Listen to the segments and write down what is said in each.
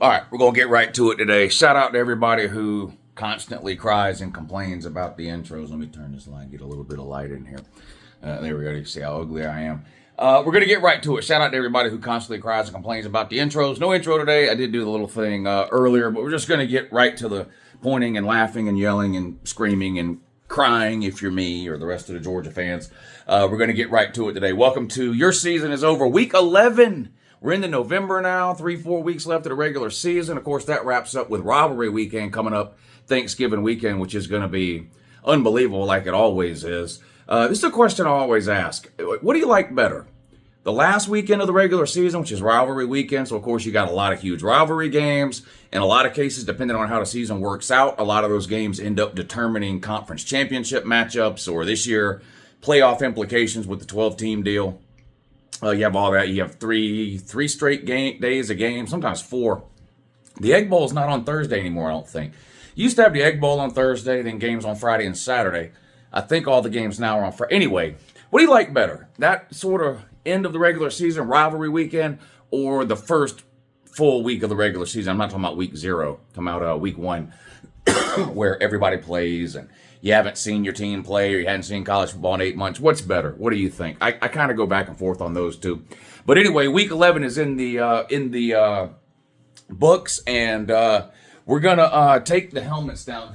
All right, we're going to get right to it today. Shout out to everybody who constantly cries and complains about the intros. Let me turn this line, get a little bit of light in here. There we go. You see how ugly I am. We're going to get right to it. Shout out to everybody who constantly cries and complains about the intros. No intro today. I did do the little thing earlier, but we're just going to get right to the pointing and laughing and yelling and screaming and crying if you're me or the rest of the Georgia fans. We're going to get right to it today. Welcome to Your Season is Over. Week 11. We're into November now, 3-4 weeks left of the regular season. Of course, that wraps up with rivalry weekend coming up, Thanksgiving weekend, which is going to be unbelievable like it always is. This is a question I always ask. What do you like better? The last weekend of the regular season, which is rivalry weekend, so of course you got a lot of huge rivalry games. In a lot of cases, depending on how the season works out, a lot of those games end up determining conference championship matchups, or this year, playoff implications with the 12-team deal. You have all that. You have three straight days of games, sometimes four. The Egg Bowl is not on Thursday anymore, I don't think. You used to have the Egg Bowl on Thursday, then games on Friday and Saturday. I think all the games now are on Friday. Anyway, what do you like better? That sort of end of the regular season rivalry weekend, or the first full week of the regular season? I'm not talking about week 0. I'm talking about week 1, where everybody plays and you haven't seen your team play, or you hadn't seen college football in 8 months. What's better? What do you think? I kind of go back and forth on those two. But anyway, week 11 is in the books, and we're gonna take the helmets down.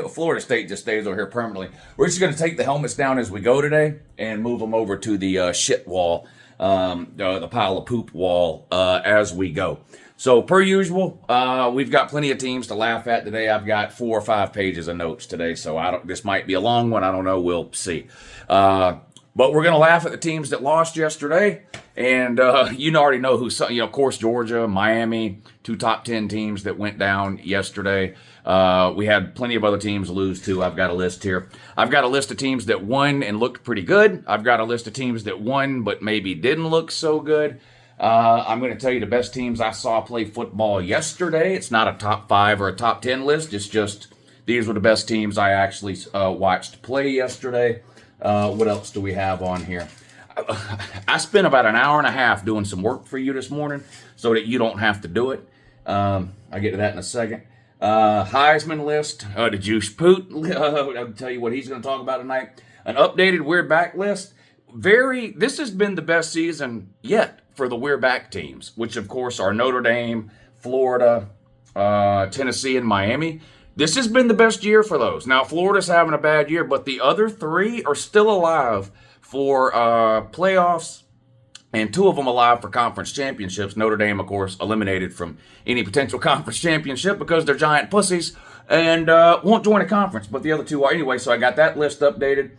Florida State just stays over here permanently. We're just gonna take the helmets down as we go today and move them over to the shit wall, the pile of poop wall, as we go. So, per usual, we've got plenty of teams to laugh at today. I've got 4 or 5 pages of notes today, so this might be a long one. I don't know. We'll see. But we're going to laugh at the teams that lost yesterday. And you already know who, of course, Georgia, Miami, 2 top 10 teams that went down yesterday. We had plenty of other teams lose, too. I've got a list here. I've got a list of teams that won and looked pretty good. I've got a list of teams that won but maybe didn't look so good. I'm going to tell you the best teams I saw play football yesterday. It's not a top 5 or a top 10 list. It's just these were the best teams I actually watched play yesterday. What else do we have on here? I spent about an hour and a half doing some work for you this morning so that you don't have to do it. I'll get to that in a second. Heisman list, the Juice Poot. I'll tell you what he's going to talk about tonight. An updated We're Back list. This has been the best season yet for the We're Back teams, which of course are Notre Dame, Florida, Tennessee, and Miami. This has been the best year for those. Now, Florida's having a bad year, but the other 3 are still alive for playoffs, and 2 of them alive for conference championships. Notre Dame, of course, eliminated from any potential conference championship because they're giant pussies and won't join a conference, but the other 2 are. Anyway, so I got that list updated.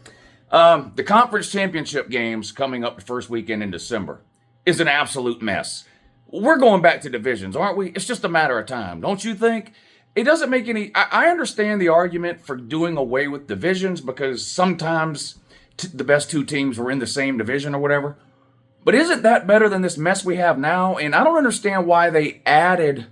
The conference championship games coming up the first weekend in December is an absolute mess. We're going back to divisions, aren't we? It's just a matter of time, don't you think? It doesn't make any... I understand the argument for doing away with divisions because sometimes the best 2 teams were in the same division or whatever. But isn't that better than this mess we have now? And I don't understand why they added...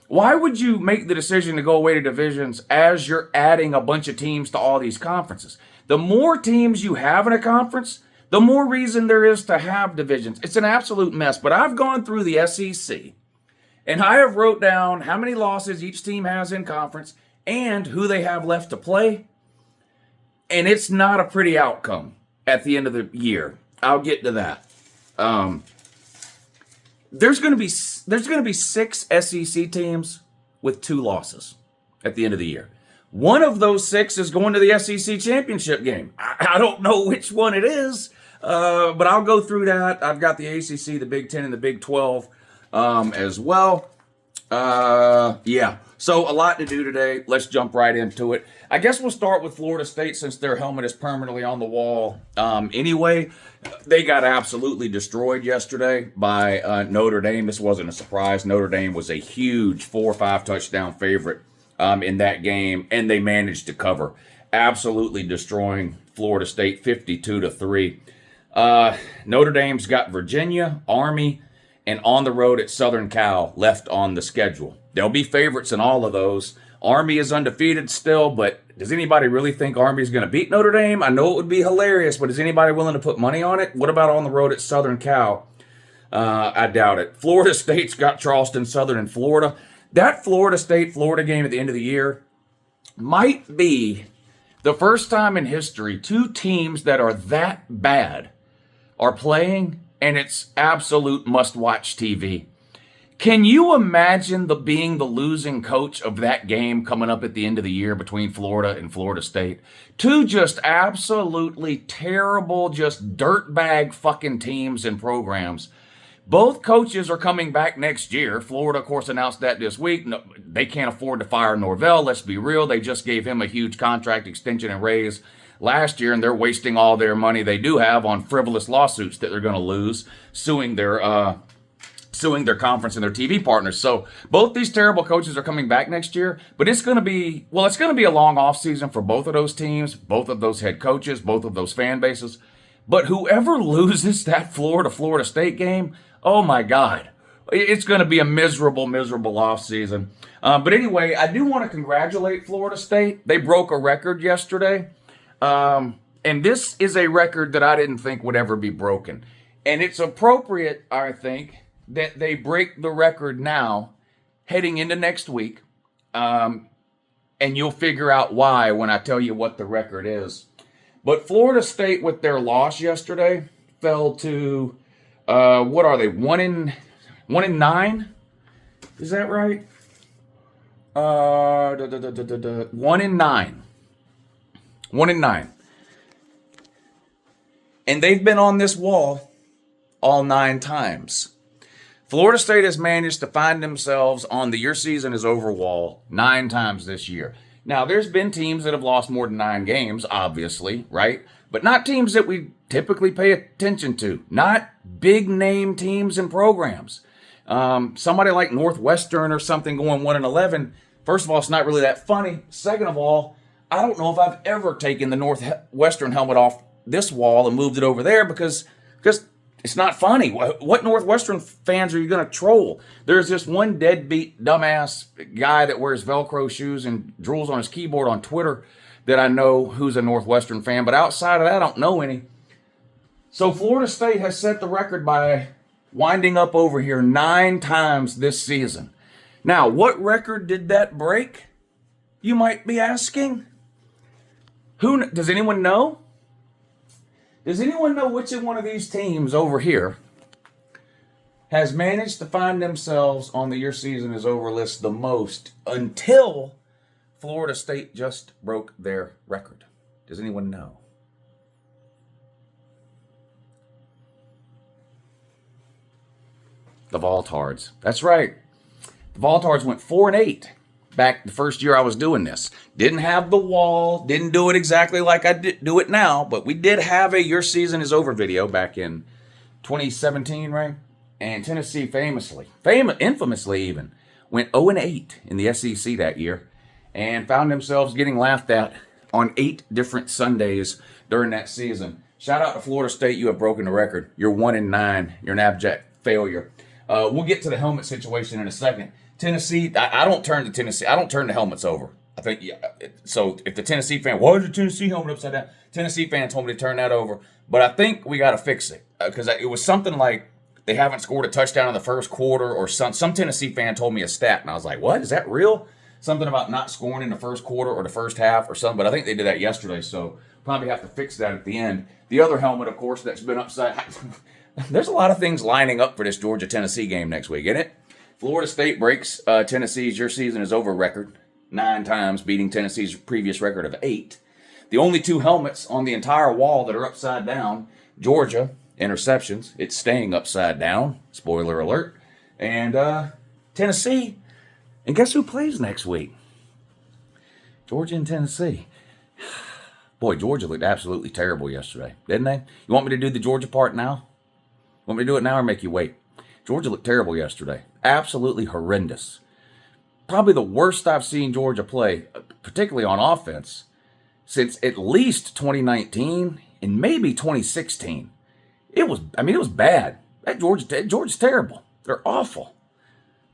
Why would you make the decision to go away to divisions as you're adding a bunch of teams to all these conferences? The more teams you have in a conference, the more reason there is to have divisions. It's an absolute mess. But I've gone through the SEC, and I have wrote down how many losses each team has in conference and who they have left to play. And it's not a pretty outcome at the end of the year. I'll get to that. There's going to be 6 SEC teams with 2 losses at the end of the year. One of those 6 is going to the SEC championship game. I don't know which one it is, but I'll go through that. I've got the ACC, the Big 10, and the Big 12 as well. Yeah, so a lot to do today. Let's jump right into it. I guess we'll start with Florida State since their helmet is permanently on the wall. Anyway, they got absolutely destroyed yesterday by Notre Dame. This wasn't a surprise. Notre Dame was a huge 4 or 5 touchdown favorite in that game, and they managed to cover, absolutely destroying Florida State 52-3. Notre Dame's got Virginia, Army, and on the road at Southern Cal left on the schedule. There'll be favorites in all of those. Army is undefeated still, but does anybody really think Army's going to beat Notre Dame? I know it would be hilarious, but is anybody willing to put money on it? What about on the road at Southern Cal? I doubt it. Florida State's got Charleston Southern in Florida. That Florida State-Florida game at the end of the year might be the first time in history two teams that are that bad are playing, and it's absolute must-watch TV. Can you imagine being the losing coach of that game coming up at the end of the year between Florida and Florida State? Two just absolutely terrible, just dirtbag fucking teams and programs. Both coaches are coming back next year. Florida, of course, announced that this week. No, they can't afford to fire Norvell. Let's be real. They just gave him a huge contract extension and raise last year, and they're wasting all their money they do have on frivolous lawsuits that they're going to lose, suing their conference and their TV partners. So both these terrible coaches are coming back next year, but it's going to be a long offseason for both of those teams, both of those head coaches, both of those fan bases. But whoever loses that Florida State game, oh my God, it's going to be a miserable offseason. But anyway, I do want to congratulate Florida State. They broke a record yesterday. And this is a record that I didn't think would ever be broken. And it's appropriate, I think, that they break the record now, heading into next week. And you'll figure out why when I tell you what the record is. But Florida State, with their loss yesterday, fell to, what are they, 1-9? Is that right? 1-9. 1-9. And they've been on this wall all 9 times. Florida State has managed to find themselves on the your season is over wall 9 times this year. Now, there's been teams that have lost more than 9 games, obviously, right? But not teams that we typically pay attention to. Not big-name teams and programs. Somebody like Northwestern or something going 1-11, first of all, it's not really that funny. Second of all, I don't know if I've ever taken the Northwestern helmet off this wall and moved it over there because it's not funny. What Northwestern fans are you going to troll? There's this one deadbeat, dumbass guy that wears Velcro shoes and drools on his keyboard on Twitter that I know who's a Northwestern fan. But outside of that, I don't know any. So Florida State has set the record by winding up over here 9 times this season. Now, what record did that break? You might be asking. Does anyone know? Does anyone know which one of these teams over here has managed to find themselves on the your season is over list the most until Florida State just broke their record? Does anyone know? The Voltards. That's right. The Voltards went 4-8 back the first year I was doing this. Didn't have the wall. Didn't do it exactly like I do it now. But we did have a Your Season is Over video back in 2017, right? And Tennessee infamously even, went 0-8 in the SEC that year. And found themselves getting laughed at on 8 different Sundays during that season. Shout out to Florida State. You have broken the record. You're 1-9. You're an abject failure. We'll get to the helmet situation in a second. Tennessee, I don't turn the helmets over. I think, so if the Tennessee fan, why is the Tennessee helmet upside down? Tennessee fan told me to turn that over. But I think we got to fix it. Because it was something like they haven't scored a touchdown in the first quarter or some Tennessee fan told me a stat. And I was like, what? Is that real? Something about not scoring in the first quarter or the first half or something. But I think they did that yesterday. So probably have to fix that at the end. The other helmet, of course, that's been upside. There's a lot of things lining up for this Georgia-Tennessee game next week, isn't it? Florida State breaks Tennessee's Your Season is Over record 9 times, beating Tennessee's previous record of 8. The only 2 helmets on the entire wall that are upside down, Georgia, interceptions, it's staying upside down, spoiler alert, and Tennessee, and guess who plays next week? Georgia and Tennessee. Boy, Georgia looked absolutely terrible yesterday, didn't they? You want me to do the Georgia part now? Want me to do it now or make you wait? Georgia looked terrible yesterday. Absolutely horrendous. Probably the worst I've seen Georgia play, particularly on offense, since at least 2019 and maybe 2016. It was bad. Georgia's terrible. They're awful.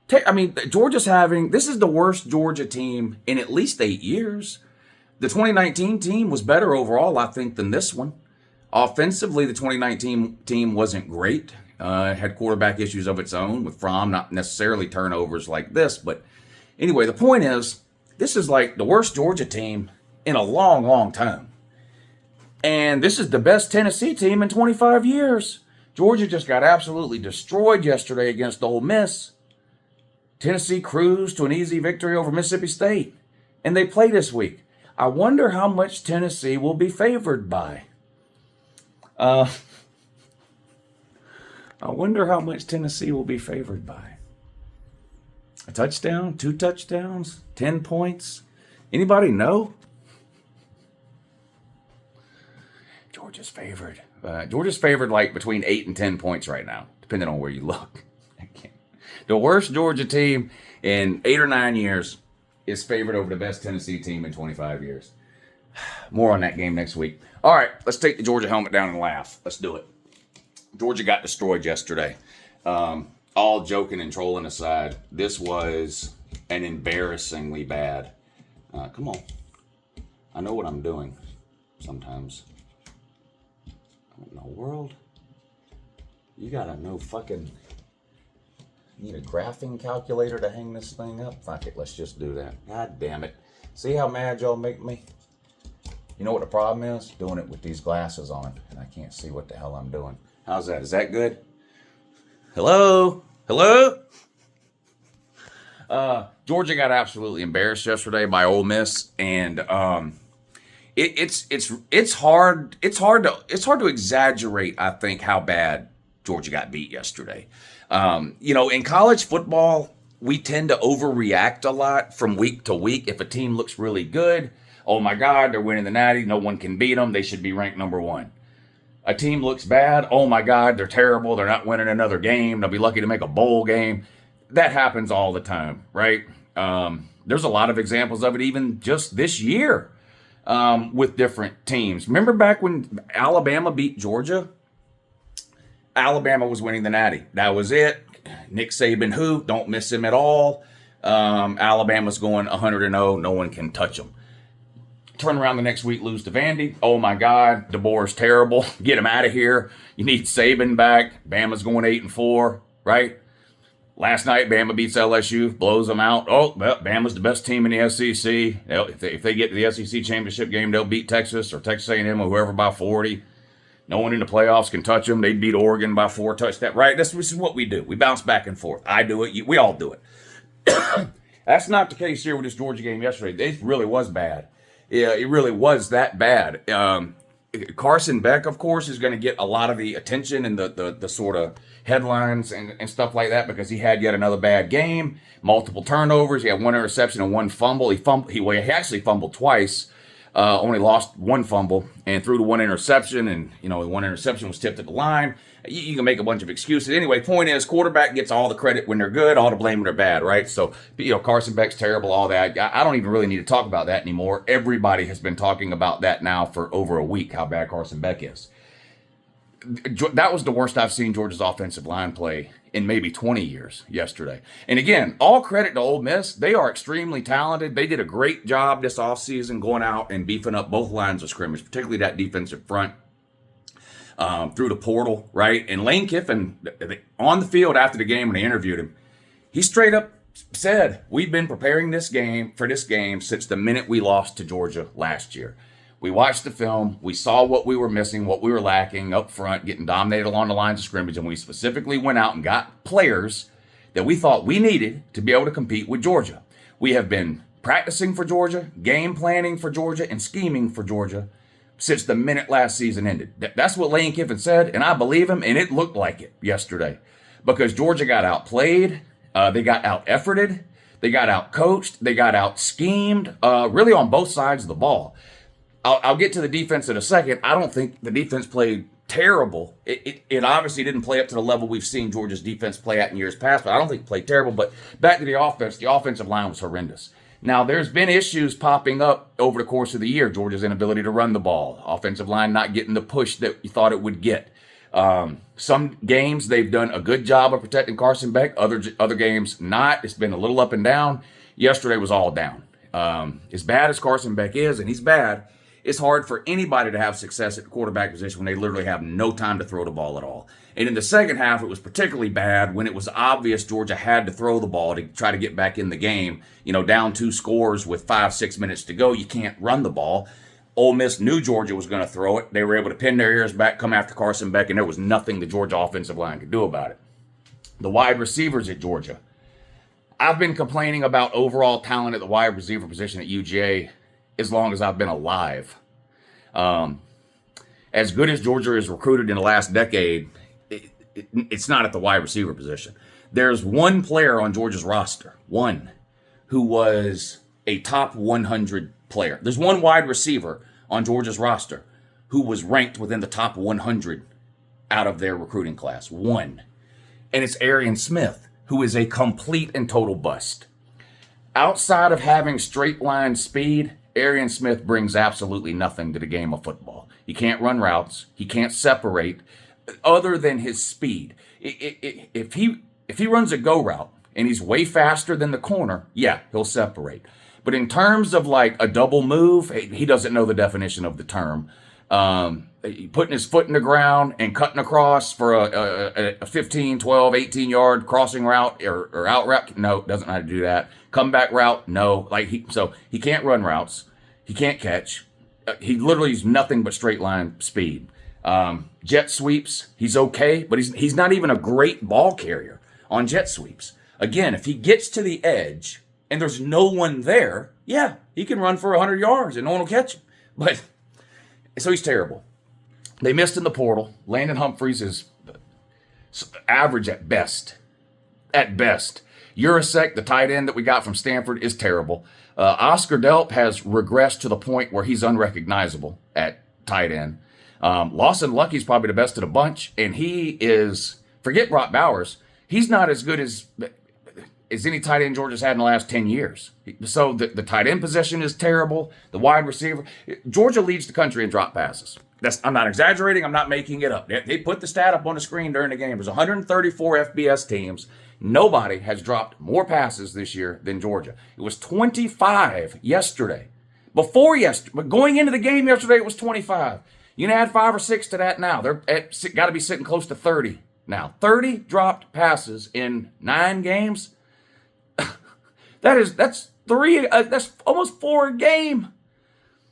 This is the worst Georgia team in at least 8 years. The 2019 team was better overall, I think, than this one. Offensively, the 2019 team wasn't great. had quarterback issues of its own with Fromm, not necessarily turnovers like this. But anyway, the point is, this is like the worst Georgia team in a long, long time. And this is the best Tennessee team in 25 years. Georgia just got absolutely destroyed yesterday against Ole Miss. Tennessee cruised to an easy victory over Mississippi State. And they play this week. I wonder how much Tennessee will be favored by. I wonder how much Tennessee will be favored by. A touchdown, 2 touchdowns, 10 points. Anybody know? Georgia's favored. Georgia's favored like between 8 and 10 points right now, depending on where you look. The worst Georgia team in 8 or 9 years is favored over the best Tennessee team in 25 years. More on that game next week. All right, let's take the Georgia helmet down and laugh. Let's do it. Georgia got destroyed yesterday. All joking and trolling aside, this was an embarrassingly bad. Come on. I know what I'm doing sometimes. What in the world? You gotta know fucking... Need a graphing calculator to hang this thing up? Fuck it, let's just do that. God damn it. See how mad y'all make me? You know what the problem is? Doing it with these glasses on, and I can't see what the hell I'm doing. How's that? Is that good? Hello? Hello? Georgia got absolutely embarrassed yesterday by Ole Miss, and it's hard to exaggerate, I think, how bad Georgia got beat yesterday. In college football, we tend to overreact a lot from week to week. If a team looks really good, oh my God, they're winning the Natty. No one can beat them. They should be ranked number 1. A team looks bad. Oh my God, they're terrible. They're not winning another game. They'll be lucky to make a bowl game. That happens all the time, right? There's a lot of examples of it even just this year with different teams. Remember back when Alabama beat Georgia? Alabama was winning the Natty. That was it. Nick Saban, who? Don't miss him at all. Alabama's going 100-0. No one can touch them. Turn around the next week, lose to Vandy. Oh my God, DeBoer's terrible. Get him out of here. You need Saban back. Bama's going 8-4, right? Last night, Bama beats LSU, blows them out. Oh, well, Bama's the best team in the SEC. If they get to the SEC championship game, they'll beat Texas or Texas A&M or whoever by 40. No one in the playoffs can touch them. They'd beat Oregon by 4 touchdowns, right? This is what we do. We bounce back and forth. I do it. We all do it. That's not the case here with this Georgia game yesterday. It really was bad. Yeah, it really was that bad. Carson Beck, of course, is going to get a lot of the attention and the sort of headlines and stuff like that because he had yet another bad game, multiple turnovers. He had 1 interception and 1 fumble. He actually fumbled twice. Only lost 1 fumble and threw to 1 interception, and the 1 interception was tipped at the line. You can make a bunch of excuses. Anyway, point is, quarterback gets all the credit when they're good, all the blame when they're bad, right? So, Carson Beck's terrible, all that. I don't even really need to talk about that anymore. Everybody has been talking about that now for over a week, how bad Carson Beck is. That was the worst I've seen Georgia's offensive line play in maybe 20 years yesterday. And again, all credit to Ole Miss. They are extremely talented. They did a great job this offseason going out and beefing up both lines of scrimmage, particularly that defensive front through the portal, right? And Lane Kiffin, on the field after the game when they interviewed him, he straight up said, we've been preparing for this game since the minute we lost to Georgia last year. We watched the film. We saw what we were missing, what we were lacking up front, getting dominated along the lines of scrimmage, and we specifically went out and got players that we thought we needed to be able to compete with Georgia. We have been practicing for Georgia, game planning for Georgia, and scheming for Georgia since the minute last season ended. That's what Lane Kiffin said, and I believe him, and it looked like it yesterday because Georgia got outplayed. They got out-efforted. They got out-coached. They got out-schemed, really on both sides of the ball. I'll get to the defense in a second. I don't think the defense played terrible. It obviously didn't play up to the level we've seen Georgia's defense play at in years past, but I don't think it played terrible. But back to the offense, the offensive line was horrendous. Now, there's been issues popping up over the course of the year. Georgia's inability to run the ball, offensive line not getting the push that you thought it would get. Some games they've done a good job of protecting Carson Beck. Other games not. It's been a little up and down. Yesterday was all down. As bad as Carson Beck is, and he's bad, it's hard for anybody to have success at the quarterback position when they literally have no time to throw the ball at all. And in the second half, it was particularly bad when it was obvious Georgia had to throw the ball to try to get back in the game. Down 2 scores with 5-6 minutes to go. You can't run the ball. Ole Miss knew Georgia was going to throw it. They were able to pin their ears back, come after Carson Beck, and there was nothing the Georgia offensive line could do about it. The wide receivers at Georgia. I've been complaining about overall talent at the wide receiver position at UGA as long as I've been alive. As good as Georgia has recruited in the last decade, it's not at the wide receiver position. There's one player on Georgia's roster, one, who was a top 100 player. There's one wide receiver on Georgia's roster who was ranked within the top 100 out of their recruiting class. One. And it's Arian Smith, who is a complete and total bust. Outside of having straight line speed, Arian Smith brings absolutely nothing to the game of football. He can't run routes. He can't separate other than his speed. If he runs a go route and he's way faster than the corner, yeah, he'll separate. But in terms of like a double move, he doesn't know the definition of the term. Putting his foot in the ground and cutting across for a 15, 12, 18-yard crossing route or out route, no, doesn't know how to do that. Comeback route, no. So he can't run routes. He can't catch. He literally is nothing but straight line speed. Jet sweeps, he's okay, but he's not even a great ball carrier on jet sweeps. Again, if he gets to the edge and there's no one there, yeah, he can run for 100 yards and no one will catch him. But so he's terrible. They missed in the portal. Landon Humphreys is average at best. At best. Urasek, the tight end that we got from Stanford, is terrible. Oscar Delp has regressed to the point where he's unrecognizable at tight end. Lawson Lucky's probably the best of the bunch, and he is, forget Brock Bowers, he's not as good as any tight end Georgia's had in the last 10 years. So the tight end position is terrible. The wide receiver. Georgia leads the country in drop passes. I'm not exaggerating. I'm not making it up. They put the stat up on the screen during the game. There's 134 FBS teams. Nobody has dropped more passes this year than Georgia. It was 25 yesterday. But going into the game yesterday, it was 25. You can add 5 or 6 to that now. They're got to be sitting close to 30 now. 30 dropped passes in 9 games. That's almost 4 a game.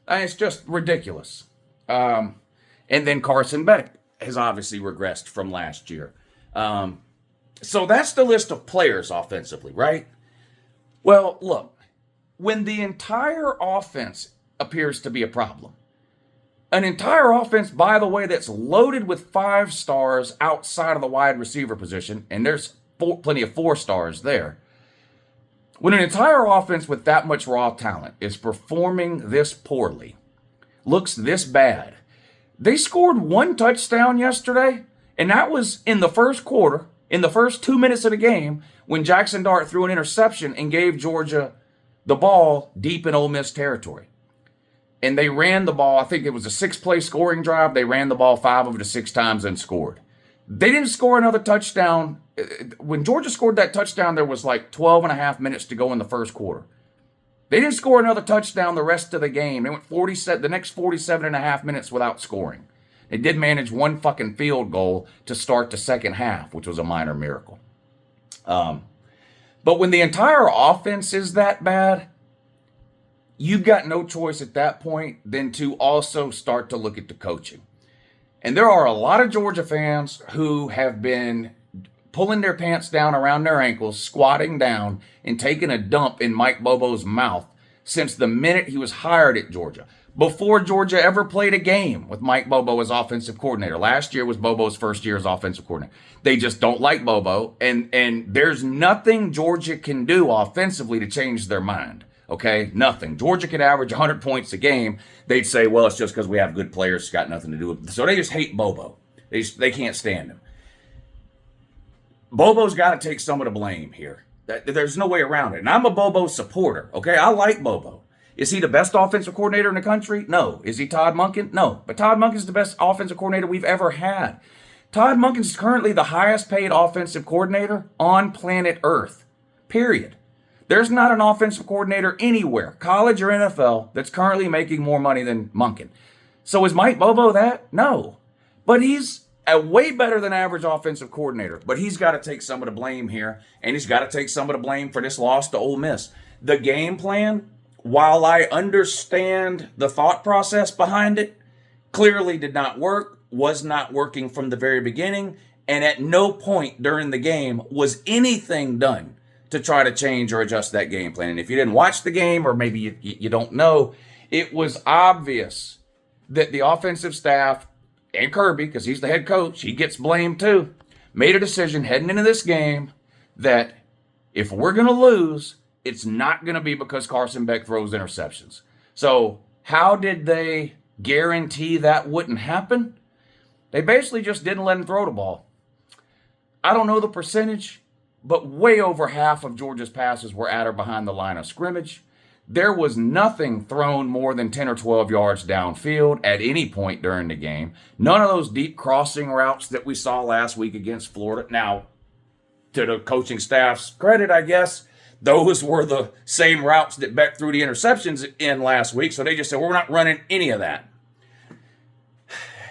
It's just ridiculous. And then Carson Beck has obviously regressed from last year. So that's the list of players offensively, right? Well, look, when the entire offense appears to be a problem, an entire offense, by the way, that's loaded with 5 stars outside of the wide receiver position, and there's plenty of 4 stars there. When an entire offense with that much raw talent is performing this poorly, looks this bad, they scored 1 touchdown yesterday, and that was in the first quarter, in the first 2 minutes of the game, when Jackson Dart threw an interception and gave Georgia the ball deep in Ole Miss territory. And they ran the ball, I think it was a 6-play scoring drive. They ran the ball 5 of the 6 times and scored. They didn't score another touchdown. When Georgia scored that touchdown, there was like 12 and a half minutes to go in the first quarter. They didn't score another touchdown the rest of the game. They went the next 47 and a half minutes without scoring. They did manage 1 fucking field goal to start the second half, which was a minor miracle. But when the entire offense is that bad, you've got no choice at that point than to also start to look at the coaching. And there are a lot of Georgia fans who have been pulling their pants down around their ankles, squatting down, and taking a dump in Mike Bobo's mouth since the minute he was hired at Georgia. Before Georgia ever played a game with Mike Bobo as offensive coordinator. Last year was Bobo's first year as offensive coordinator. They just don't like Bobo, and there's nothing Georgia can do offensively to change their mind. Okay, nothing. Georgia could average 100 points a game. They'd say, well, it's just because we have good players. It's got nothing to do with it. So they just hate Bobo. They can't stand him. Bobo's got to take some of the blame here. There's no way around it. And I'm a Bobo supporter. Okay, I like Bobo. Is he the best offensive coordinator in the country? No. Is he Todd Monken? No. But Todd Monken's the best offensive coordinator we've ever had. Todd Monken's currently the highest paid offensive coordinator on planet Earth. Period. There's not an offensive coordinator anywhere, college or NFL, that's currently making more money than Monken. So is Mike Bobo that? No. But he's A way better than average offensive coordinator. But he's got to take some of the blame here, and he's got to take some of the blame for this loss to Ole Miss. The game plan, while I understand the thought process behind it, clearly did not work, was not working from the very beginning, and at no point during the game was anything done to try to change or adjust that game plan. And if you didn't watch the game, or maybe you don't know, it was obvious that the offensive staff, and Kirby, because he's the head coach, he gets blamed too, made a decision heading into this game that if we're going to lose, it's not going to be because Carson Beck throws interceptions. So how did they guarantee that wouldn't happen? They basically just didn't let him throw the ball. I don't know the percentage, but way over half of Georgia's passes were at or behind the line of scrimmage. There was nothing thrown more than 10 or 12 yards downfield at any point during the game. None of those deep crossing routes that we saw last week against Florida. Now, to the coaching staff's credit, I guess, those were the same routes that Beck threw the interceptions in last week. So they just said, we're not running any of that.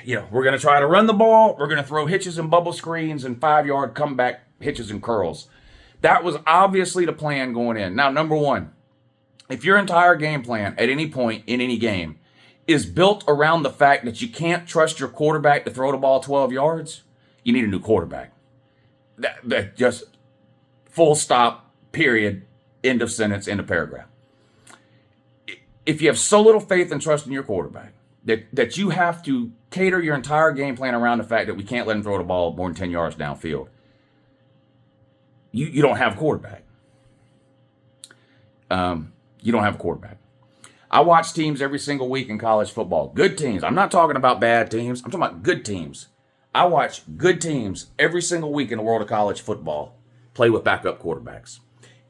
We're going to try to run the ball. We're going to throw hitches and bubble screens and 5-yard comeback hitches and curls. That was obviously the plan going in. Now, number one, if your entire game plan at any point in any game is built around the fact that you can't trust your quarterback to throw the ball 12 yards, you need a new quarterback. That just full stop, period, end of sentence, end of paragraph. If you have so little faith and trust in your quarterback that you have to cater your entire game plan around the fact that we can't let him throw the ball more than 10 yards downfield, you don't have a quarterback. You don't have a quarterback. I watch teams every single week in college football. Good teams. I'm not talking about bad teams. I'm talking about good teams. I watch good teams every single week in the world of college football play with backup quarterbacks.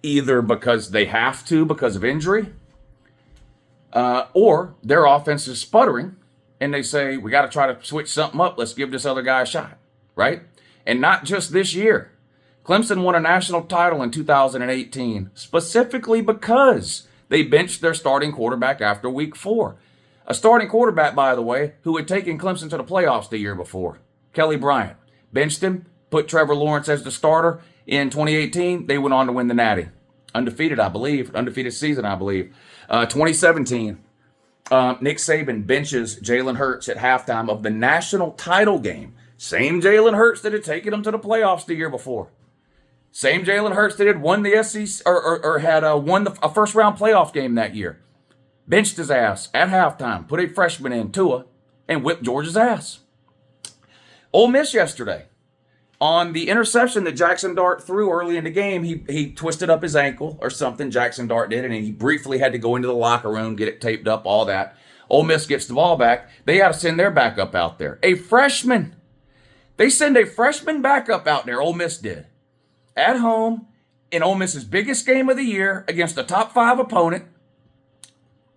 Either because they have to because of injury, or their offense is sputtering, and they say, we got to try to switch something up. Let's give this other guy a shot, right? And not just this year. Clemson won a national title in 2018 specifically because they benched their starting quarterback after week 4. A starting quarterback, by the way, who had taken Clemson to the playoffs the year before. Kelly Bryant. Benched him, put Trevor Lawrence as the starter. In 2018, they went on to win the Natty. Undefeated, I believe. Undefeated season, I believe. 2017, Nick Saban benches Jalen Hurts at halftime of the national title game. Same Jalen Hurts that had taken them to the playoffs the year before. Same Jalen Hurts that had won the SEC or had won a first-round playoff game that year. Benched his ass at halftime, put a freshman in, Tua, and whipped Georgia's ass. Ole Miss yesterday, on the interception that Jackson Dart threw early in the game, he twisted up his ankle or something, Jackson Dart did, and he briefly had to go into the locker room, get it taped up, all that. Ole Miss gets the ball back. They got to send their backup out there. A freshman. They send a freshman backup out there, Ole Miss did. At home, in Ole Miss's biggest game of the year against a top 5 opponent,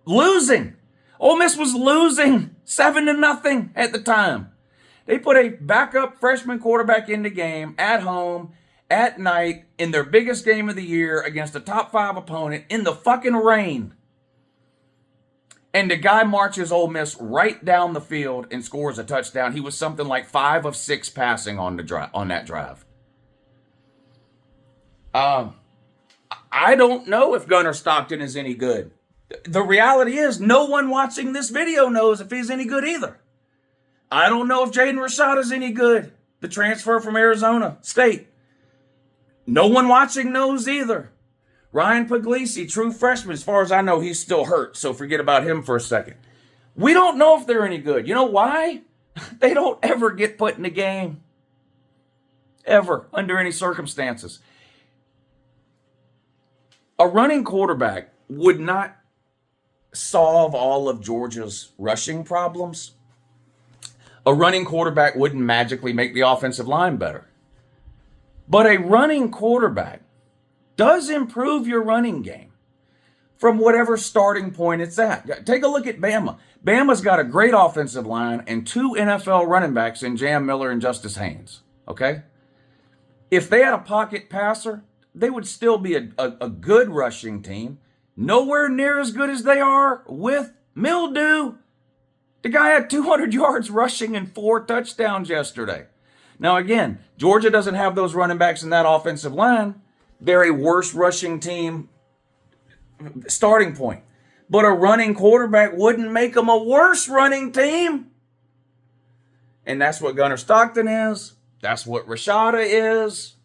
losing. Ole Miss was losing 7-0 at the time. They put a backup freshman quarterback in the game at home, at night, in their biggest game of the year against a top 5 opponent in the fucking rain. And the guy marches Ole Miss right down the field and scores a touchdown. He was something like 5 of 6 passing on that drive. I don't know if Gunnar Stockton is any good. The reality is no one watching this video knows if he's any good either. I don't know if Jaden Rashad is any good, the transfer from Arizona State. No one watching knows either. Ryan Puglisi, true freshman, as far as I know, he's still hurt, so forget about him for a second. We don't know if they're any good. You know why? They don't ever get put in the game. Ever, under any circumstances. A running quarterback would not solve all of Georgia's rushing problems. A running quarterback wouldn't magically make the offensive line better. But a running quarterback does improve your running game from whatever starting point it's at. Take a look at Bama. Bama's got a great offensive line and 2 NFL running backs in Jam Miller and Justice Haynes. Okay? If they had a pocket passer, they would still be a good rushing team. Nowhere near as good as they are with Mildew. The guy had 200 yards rushing and 4 touchdowns yesterday. Now, again, Georgia doesn't have those running backs in that offensive line. They're a worse rushing team starting point. But a running quarterback wouldn't make them a worse running team. And that's what Gunnar Stockton is. That's what Rashada is.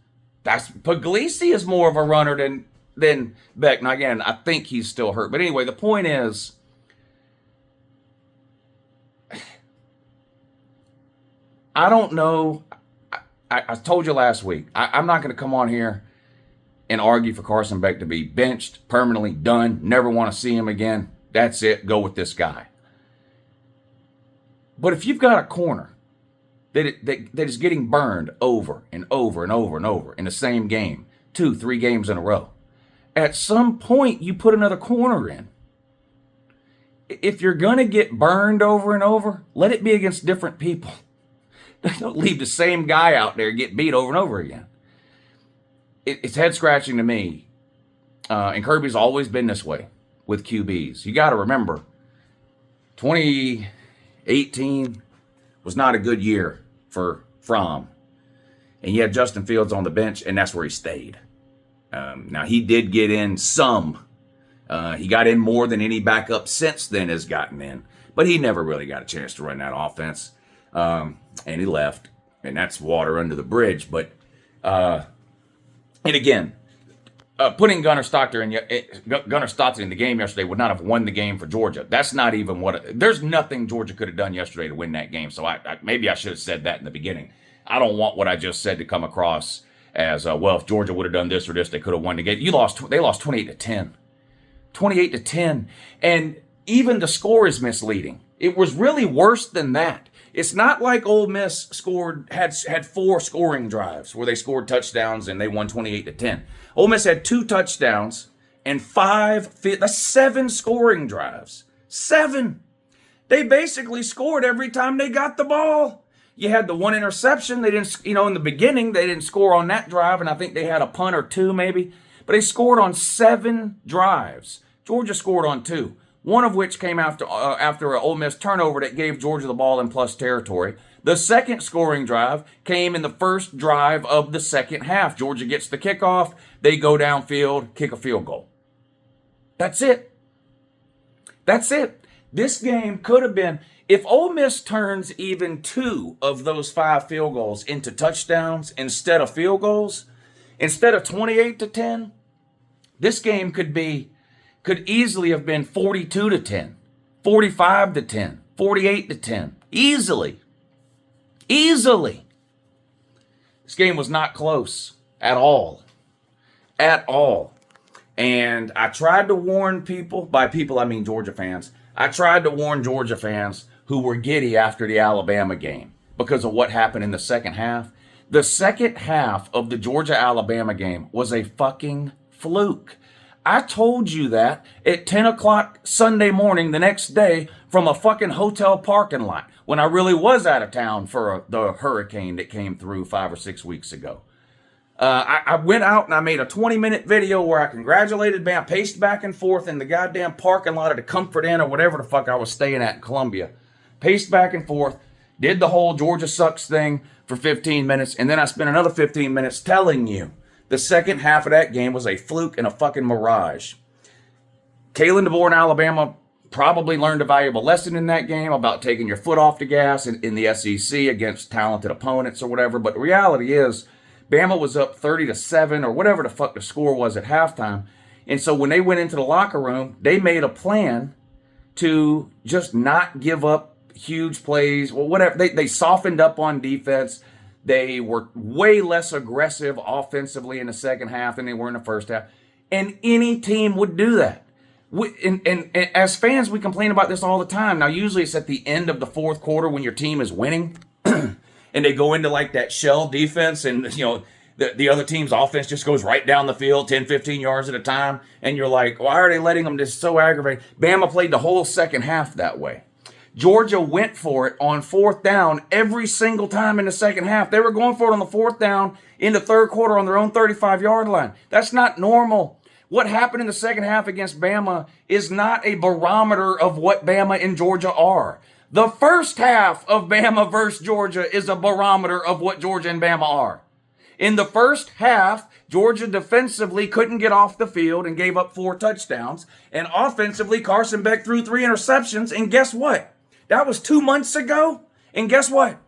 That's Puglisi is more of a runner than Beck. Now, again, I think he's still hurt. But anyway, the point is, I don't know. I told you last week, I'm not going to come on here and argue for Carson Beck to be benched, permanently done, never want to see him again. That's it. Go with this guy. But if you've got a corner that is getting burned over and over and over and over in the same game, 2-3 games in a row, at some point you put another corner in. If you're going to get burned over and over, let it be against different people. Don't leave the same guy out there get beat over and over again. It's head scratching to me. And Kirby's always been this way with QBs. You got to remember, 2018 was not a good year for Fromm. And you had Justin Fields on the bench, and that's where he stayed. Now, he did get in some. He got in more than any backup since then has gotten in. But he never really got a chance to run that offense. And he left. And that's water under the bridge. But, and again, putting Gunnar Stockton in the game yesterday would not have won the game for Georgia. That's not even there's nothing Georgia could have done yesterday to win that game. So maybe I should have said that in the beginning. I don't want what I just said to come across as, well, if Georgia would have done this or this, they could have won the game. They lost 28-10. 28-10. And even the score is misleading. It was really worse than that. It's not like Ole Miss had 4 scoring drives where they scored touchdowns and they won 28-10. Ole Miss had 2 touchdowns and 7 scoring drives. 7. They basically scored every time they got the ball. You had the 1 interception. They didn't, in the beginning, they didn't score on that drive, and I think they had a punt or 2 maybe. But they scored on 7 drives. Georgia scored on 2. One of which came after an Ole Miss turnover that gave Georgia the ball in plus territory. The second scoring drive came in the first drive of the second half. Georgia gets the kickoff. They go downfield, kick a field goal. That's it. That's it. This game could have been, if Ole Miss turns even 2 of those 5 field goals into touchdowns instead of field goals, instead of 28-10, this game could easily have been 42-10, 45-10, 48-10. Easily. This game was not close at all. At all. And I tried to warn people, by people I mean Georgia fans, I tried to warn Georgia fans who were giddy after the Alabama game because of what happened in the second half. The second half of the Georgia-Alabama game was a fucking fluke. I told you that at 10 o'clock Sunday morning the next day from a fucking hotel parking lot when I really was out of town for the hurricane that came through 5 or 6 weeks ago. I went out and I made a 20-minute video where I congratulated Bam, paced back and forth in the goddamn parking lot of the Comfort Inn or whatever the fuck I was staying at in Columbia. Paced back and forth, did the whole Georgia sucks thing for 15 minutes, and then I spent another 15 minutes telling you the second half of that game was a fluke and a fucking mirage. Kalen DeBoer in Alabama probably learned a valuable lesson in that game about taking your foot off the gas in the SEC against talented opponents or whatever. But the reality is, Bama was up 30-7 or whatever the fuck the score was at halftime. And so when they went into the locker room, they made a plan to just not give up huge plays. Well, whatever. They softened up on defense. They were way less aggressive offensively in the second half than they were in the first half. And any team would do that. And as fans, we complain about this all the time. Now, usually it's at the end of the fourth quarter when your team is winning. And they go into like that shell defense and, the other team's offense just goes right down the field, 10, 15 yards at a time. And you're like, why are they letting them? This is so aggravating. Bama played the whole second half that way. Georgia went for it on fourth down every single time in the second half. They were going for it on the fourth down in the third quarter on their own 35-yard line. That's not normal. What happened in the second half against Bama is not a barometer of what Bama and Georgia are. The first half of Bama versus Georgia is a barometer of what Georgia and Bama are. In the first half, Georgia defensively couldn't get off the field and gave up 4 touchdowns. And offensively, Carson Beck threw 3 interceptions. And guess what? That was 2 months ago. And guess what?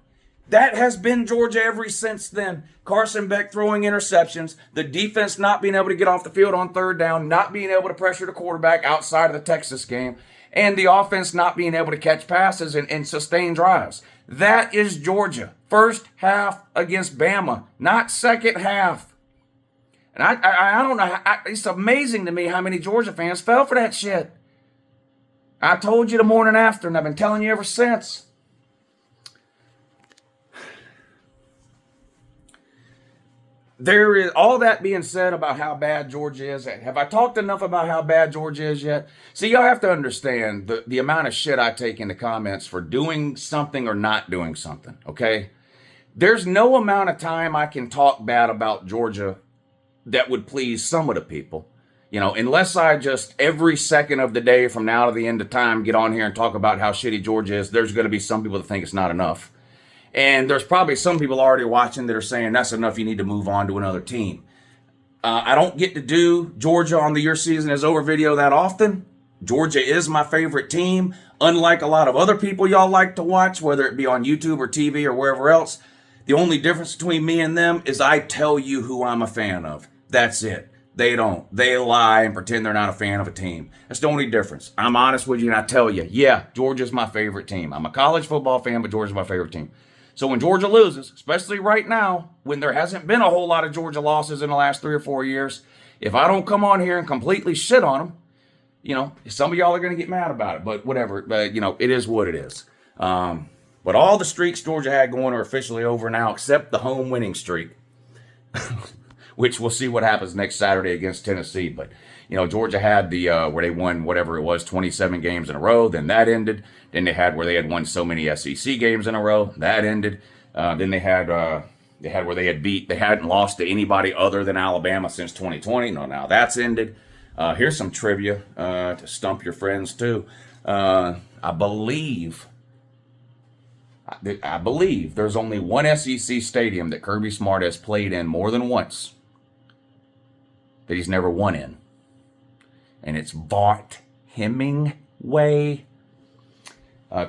That has been Georgia ever since then. Carson Beck throwing interceptions, the defense not being able to get off the field on third down, not being able to pressure the quarterback outside of the Texas game, and the offense not being able to catch passes and sustain drives. That is Georgia. First half against Bama, not second half. And I don't know. It's amazing to me how many Georgia fans fell for that shit. I told you the morning after, and I've been telling you ever since. There is all that being said about how bad Georgia is. Have I talked enough about how bad Georgia is yet? See, y'all have to understand the amount of shit I take in the comments for doing something or not doing something, okay? There's no amount of time I can talk bad about Georgia that would please some of the people. You know, unless I just every second of the day from now to the end of time get on here and talk about how shitty Georgia is, there's going to be some people that think it's not enough. And there's probably some people already watching that are saying that's enough, you need to move on to another team. I don't get to do Georgia on the Your Season Is Over video that often. Georgia is my favorite team. Unlike a lot of other people y'all like to watch, whether it be on YouTube or TV or wherever else, the only difference between me and them is I tell you who I'm a fan of. That's it. They don't. They lie and pretend they're not a fan of a team. That's the only difference. I'm honest with you and I tell you, yeah, Georgia's my favorite team. I'm a college football fan, but Georgia's my favorite team. So when Georgia loses, especially right now, when there hasn't been a whole lot of Georgia losses in the last 3 or 4 years, if I don't come on here and completely shit on them, you know, some of y'all are going to get mad about it, but whatever. But, you know, it is what it is. But all the streaks Georgia had going are officially over now, except the home winning streak, which we'll see what happens next Saturday against Tennessee. But, you know, Georgia had the where they won whatever it was, 27 games in a row. Then that ended. Then they had where they had won so many SEC games in a row. That ended. Then they had where they hadn't lost to anybody other than Alabama since 2020. No, now that's ended. Here's some trivia to stump your friends too. I believe there's only one SEC stadium that Kirby Smart has played in more than once that he's never won in. And it's Vaught Hemingway.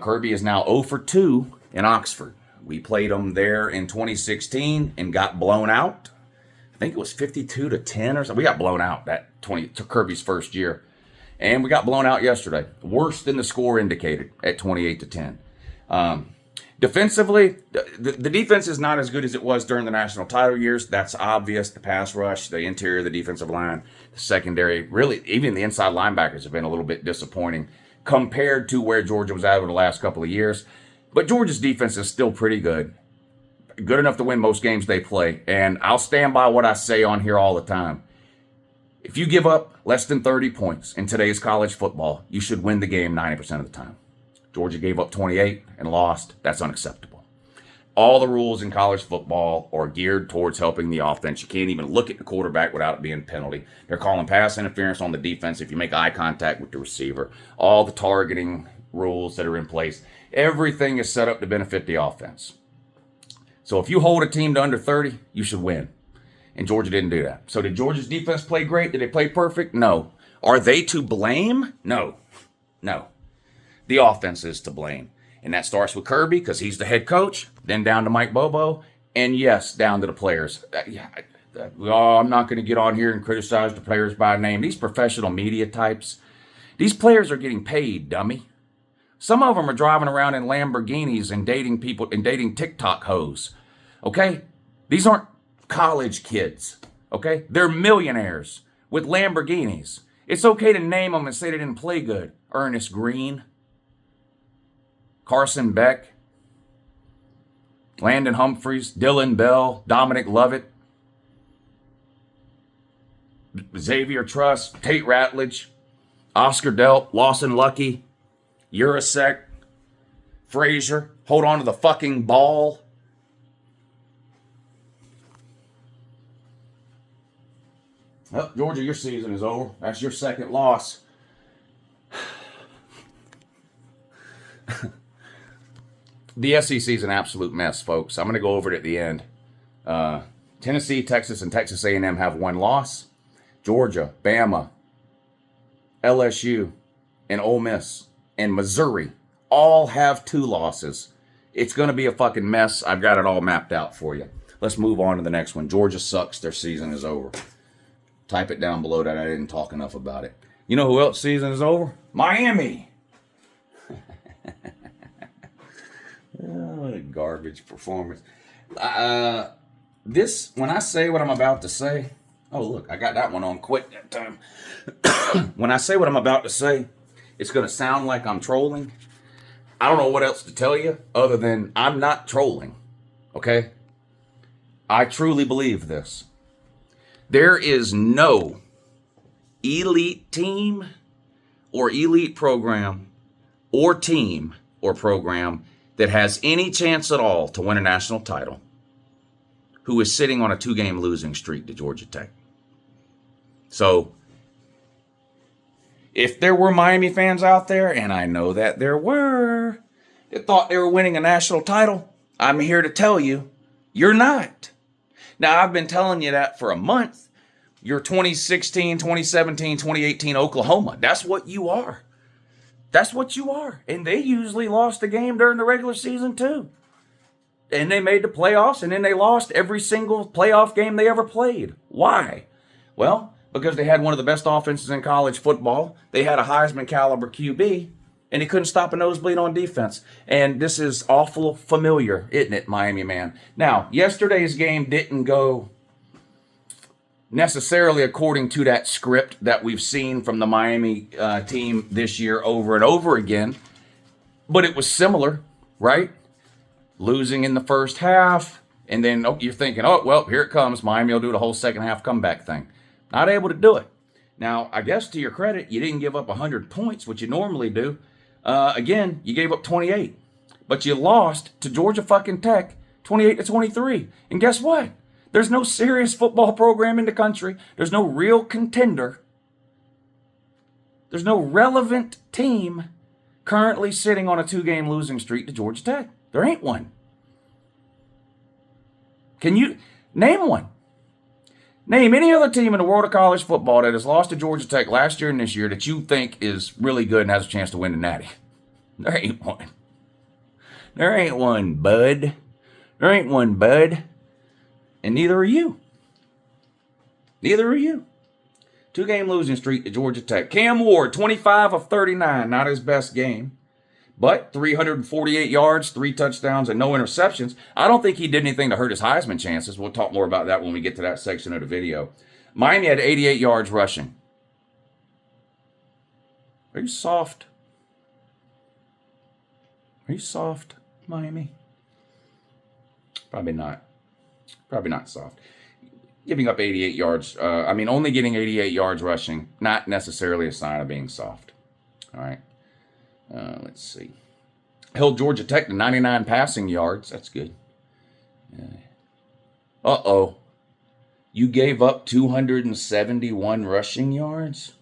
Kirby is now 0 for 2 in Oxford. We played them there in 2016 and got blown out. I think it was 52-10 or something. We got blown out to Kirby's first year. And we got blown out yesterday. Worse than the score indicated at 28-10. Defensively, the defense is not as good as it was during the national title years. That's obvious. The pass rush, the interior of the defensive line, the secondary, really, even the inside linebackers have been a little bit disappointing compared to where Georgia was at over the last couple of years. But Georgia's defense is still pretty good. Good enough to win most games they play. And I'll stand by what I say on here all the time. If you give up less than 30 points in today's college football, you should win the game 90% of the time. Georgia gave up 28 and lost. That's unacceptable. All the rules in college football are geared towards helping the offense. You can't even look at the quarterback without it being a penalty. They're calling pass interference on the defense if you make eye contact with the receiver. All the targeting rules that are in place. Everything is set up to benefit the offense. So if you hold a team to under 30, you should win. And Georgia didn't do that. So did Georgia's defense play great? Did they play perfect? No. Are they to blame? No. The offense is to blame. And that starts with Kirby because he's the head coach, then down to Mike Bobo, and yes, down to the players. I'm not going to get on here and criticize the players by name. These professional media types, these players are getting paid, dummy. Some of them are driving around in Lamborghinis and dating people and dating TikTok hoes. Okay? These aren't college kids. Okay? They're millionaires with Lamborghinis. It's okay to name them and say they didn't play good. Ernest Green, Carson Beck, Landon Humphreys, Dylan Bell, Dominic Lovett, Xavier Truss, Tate Ratledge, Oscar Delp, Lawson Lucky, Urasek, Frazier, hold on to the fucking ball. Well, Georgia, your season is over. That's your second loss. The SEC is an absolute mess, folks. I'm going to go over it at the end. Tennessee, Texas, and Texas A&M have one loss. Georgia, Bama, LSU, and Ole Miss, and Missouri all have 2 losses. It's going to be a fucking mess. I've got it all mapped out for you. Let's move on to the next one. Georgia sucks. Their season is over. Type it down below that. I didn't talk enough about it. You know who else season is over? Miami. What a garbage performance. When I say what I'm about to say, oh look, I got that one on quick that time. When I say what I'm about to say, it's going to sound like I'm trolling. I don't know what else to tell you other than I'm not trolling, okay? I truly believe this. There is no elite team or elite program or team or program that has any chance at all to win a national title who is sitting on a 2-game losing streak to Georgia Tech. So, if there were Miami fans out there, and I know that there were, that thought they were winning a national title, I'm here to tell you, you're not. Now, I've been telling you that for a month. You're 2016, 2017, 2018 Oklahoma. That's what you are. That's what you are. And they usually lost the game during the regular season, too. And they made the playoffs, and then they lost every single playoff game they ever played. Why? Well, because they had one of the best offenses in college football. They had a Heisman caliber QB, and he couldn't stop a nosebleed on defense. And this is awful familiar, isn't it, Miami man? Now, yesterday's game didn't go necessarily according to that script that we've seen from the Miami team this year over and over again, but it was similar, right? Losing in the first half, and then you're thinking, oh, well, here it comes. Miami will do the whole second half comeback thing. Not able to do it. Now, I guess to your credit, you didn't give up 100 points, which you normally do. Again, you gave up 28. But you lost to Georgia fucking Tech 28-23. And guess what? There's no serious football program in the country. There's no real contender. There's no relevant team currently sitting on a 2-game losing streak to Georgia Tech. There ain't one. Can you name one? Name any other team in the world of college football that has lost to Georgia Tech last year and this year that you think is really good and has a chance to win the Natty. There ain't one. There ain't one, bud. There ain't one, bud. And neither are you. Neither are you. 2-game losing streak to Georgia Tech. Cam Ward, 25 of 39. Not his best game. But 348 yards, 3 touchdowns, and no interceptions. I don't think he did anything to hurt his Heisman chances. We'll talk more about that when we get to that section of the video. Miami had 88 yards rushing. Are you soft? Are you soft, Miami? Probably not. Probably not soft. Giving up 88 yards. Only getting 88 yards rushing, not necessarily a sign of being soft. All right. Let's see. Held Georgia Tech to 99 passing yards. That's good. Uh-oh. You gave up 271 rushing yards?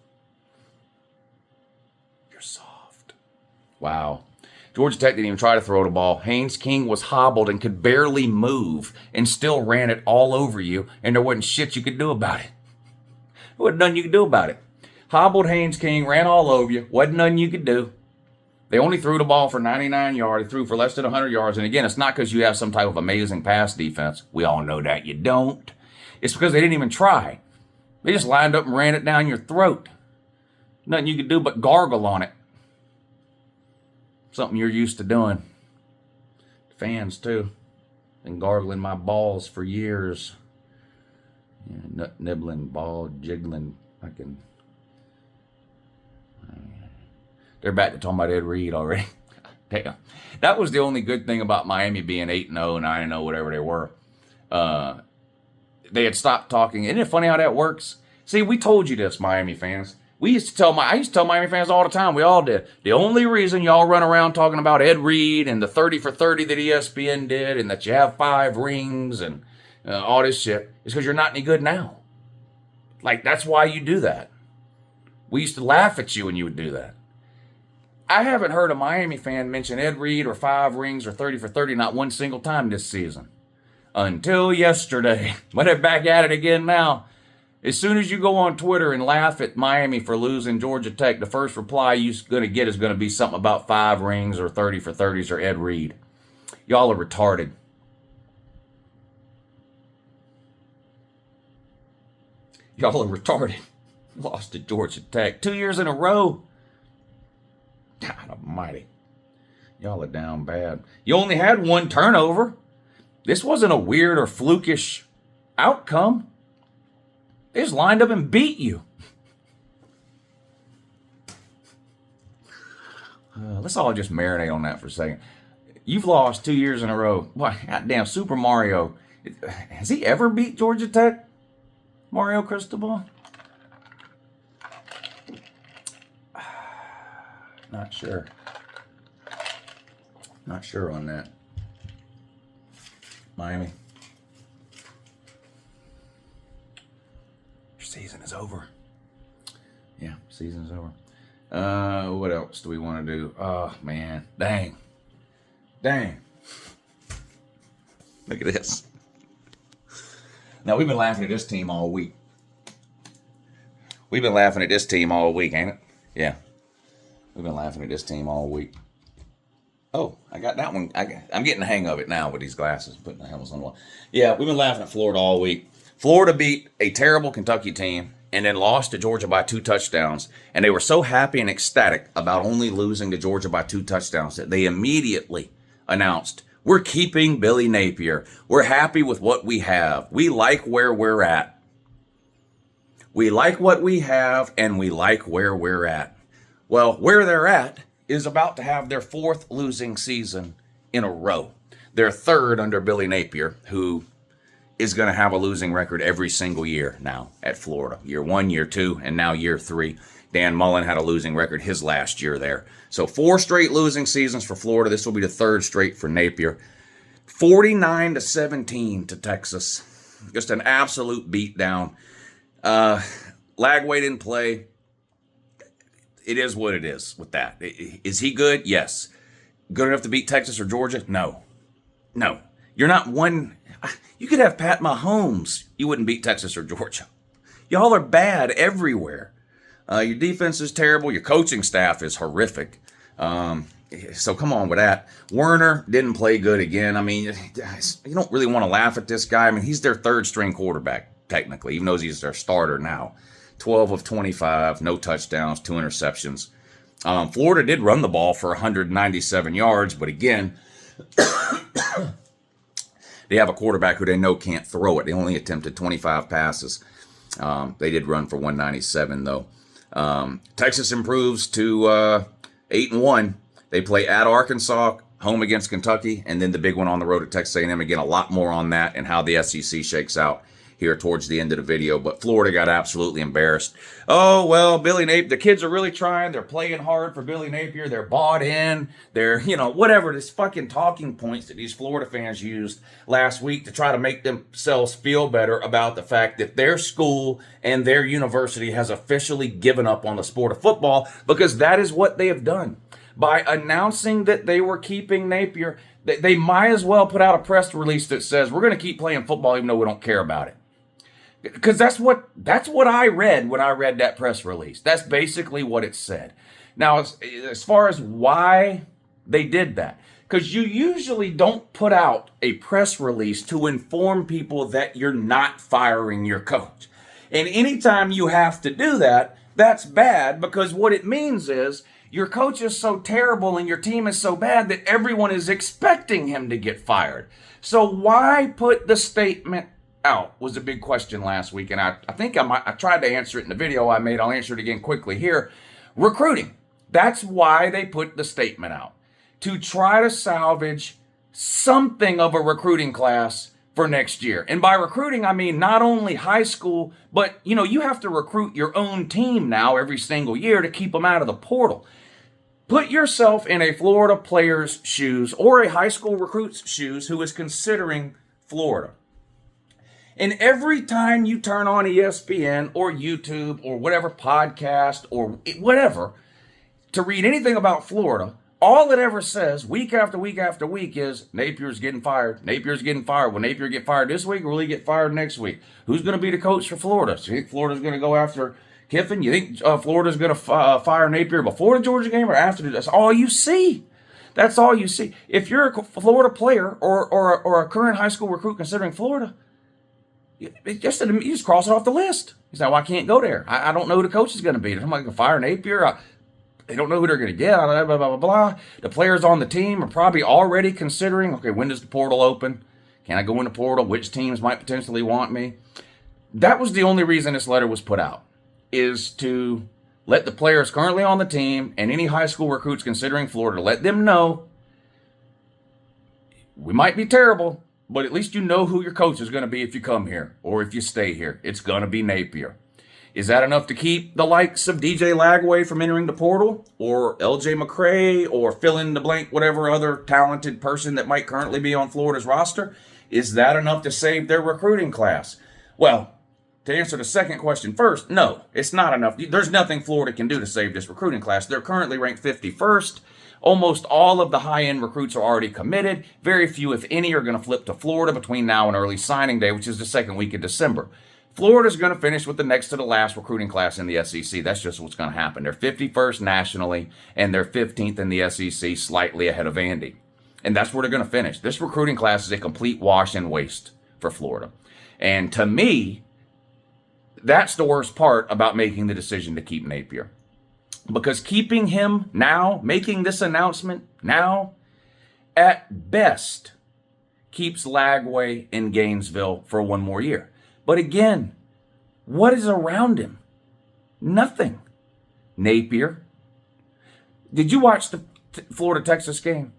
You're soft. Wow. Georgia Tech didn't even try to throw the ball. Haynes King was hobbled and could barely move and still ran it all over you, and there wasn't shit you could do about it. There wasn't nothing you could do about it. Hobbled Haynes King, ran all over you, wasn't nothing you could do. They only threw the ball for 99 yards. They threw for less than 100 yards. And again, it's not because you have some type of amazing pass defense. We all know that you don't. It's because they didn't even try. They just lined up and ran it down your throat. Nothing you could do but gargle on it. Something you're used to doing. Fans, too. Been gargling my balls for years. Nut nibbling, ball jiggling. They're back to talking about Ed Reed already. Damn. That was the only good thing about Miami being 8-0, 9-0, whatever they were. They had stopped talking. Isn't it funny how that works? See, we told you this, Miami fans. I used to tell Miami fans all the time. We all did. The only reason y'all run around talking about Ed Reed and the 30 for 30 that ESPN did and that you have 5 rings and all this shit is because you're not any good now. Like, that's why you do that. We used to laugh at you when you would do that. I haven't heard a Miami fan mention Ed Reed or 5 rings or 30 for 30 not one single time this season. Until yesterday. But they're back at it again now. As soon as you go on Twitter and laugh at Miami for losing Georgia Tech, the first reply you're going to get is going to be something about 5 rings or 30 for 30s or Ed Reed. Y'all are retarded. Y'all are retarded. Lost to Georgia Tech 2 years in a row. God almighty. Y'all are down bad. You only had 1 turnover. This wasn't a weird or flukish outcome. They just lined up and beat you. Let's all just marinate on that for a second. You've lost 2 years in a row. Why, goddamn, Super Mario. Has he ever beat Georgia Tech? Mario Cristobal? Not sure. Not sure on that. Miami. Your season is over. Yeah, season's over. What else do we want to do? Oh, man. Dang. Look at this. Now, we've been laughing at this team all week. Ain't it? Yeah. We've been laughing at this team all week. Oh, I got that one. I'm getting the hang of it now with these glasses, putting the helmets on the wall. Yeah, we've been laughing at Florida all week. Florida beat a terrible Kentucky team and then lost to Georgia by 2 touchdowns. And they were so happy and ecstatic about only losing to Georgia by 2 touchdowns that they immediately announced, we're keeping Billy Napier. We're happy with what we have. We like where we're at. We like what we have, and we like where we're at. Well, where they're at is about to have their 4th losing season in a row. Their 3rd under Billy Napier, who is going to have a losing record every single year now at Florida. Year 1, year 2, and now year 3. Dan Mullen had a losing record his last year there. So 4 straight losing seasons for Florida. This will be the 3rd straight for Napier. 49-17 to Texas. Just an absolute beatdown. Lagway didn't play. It is what it is with that. Is he good? Yes. Good enough to beat Texas or Georgia? No. You're not one. You could have Pat Mahomes. You wouldn't beat Texas or Georgia. Y'all are bad everywhere. Your defense is terrible. Your coaching staff is horrific. So come on with that. Werner didn't play good again. I mean, you don't really want to laugh at this guy. I mean, he's their 3rd string quarterback, technically, even though he's their starter now. 12 of 25, no touchdowns, 2 interceptions. Florida did run the ball for 197 yards, but again, they have a quarterback who they know can't throw it. They only attempted 25 passes. They did run for 197, though. Texas improves to 8-1. They play at Arkansas, home against Kentucky, and then the big one on the road at Texas A&M. Again, a lot more on that and how the SEC shakes out here towards the end of the video. But Florida got absolutely embarrassed. Oh, well, Billy Napier, the kids are really trying. They're playing hard for Billy Napier. They're bought in. They're, whatever, this fucking talking points that these Florida fans used last week to try to make themselves feel better about the fact that their school and their university has officially given up on the sport of football, because that is what they have done. By announcing that they were keeping Napier, they might as well put out a press release that says, we're going to keep playing football even though we don't care about it. Because that's what I read when I read that press release. That's basically what it said. Now, as far as why they did that, because you usually don't put out a press release to inform people that you're not firing your coach. And anytime you have to do that, that's bad, because what it means is your coach is so terrible and your team is so bad that everyone is expecting him to get fired. So why put the statement out was a big question last week, and I think I tried to answer it in the video I made. I'll answer it again quickly here. Recruiting. That's why they put the statement out, to try to salvage something of a recruiting class for next year. And by recruiting, I mean not only high school, but you have to recruit your own team now every single year to keep them out of the portal. Put yourself in a Florida player's shoes or a high school recruit's shoes who is considering Florida. And every time you turn on ESPN or YouTube or whatever podcast or whatever, to read anything about Florida, all it ever says week after week after week is Napier's getting fired. Napier's getting fired. Will Napier get fired this week or will he get fired next week? Who's going to be the coach for Florida? So you think Florida's going to go after Kiffin? You think Florida's going to fire Napier before the Georgia game or after? That's all you see. That's all you see. If you're a Florida player or a current high school recruit considering Florida, you just cross it off the list. You say, well, I can't go there. I don't know who the coach is going to be. Somebody can fire Napier. They don't know who they're going to get. Blah, blah, blah, blah. The players on the team are probably already considering, okay, when does the portal open? Can I go in the portal? Which teams might potentially want me? That was the only reason this letter was put out, is to let the players currently on the team and any high school recruits considering Florida, let them know we might be terrible, but at least you know who your coach is going to be if you come here or if you stay here. It's going to be Napier. Is that enough to keep the likes of DJ Lagway from entering the portal, or LJ McCray, or fill in the blank whatever other talented person that might currently be on Florida's roster? Is that enough to save their recruiting class? Well, to answer the second question first, no, it's not enough. There's nothing Florida can do to save this recruiting class. They're currently ranked 51st. Almost all of the high-end recruits are already committed. Very few, if any, are going to flip to Florida between now and early signing day, which is the second week of December. Florida's going to finish with the next to the last recruiting class in the SEC. That's just what's going to happen. They're 51st nationally, and they're 15th in the SEC, slightly ahead of Vandy. And that's where they're going to finish. This recruiting class is a complete wash and waste for Florida. And to me, that's the worst part about making the decision to keep Napier. Because keeping him now, making this announcement now, at best, keeps Lagway in Gainesville for one more year. But again, what is around him? Nothing. Napier. Did you watch the Florida-Texas game?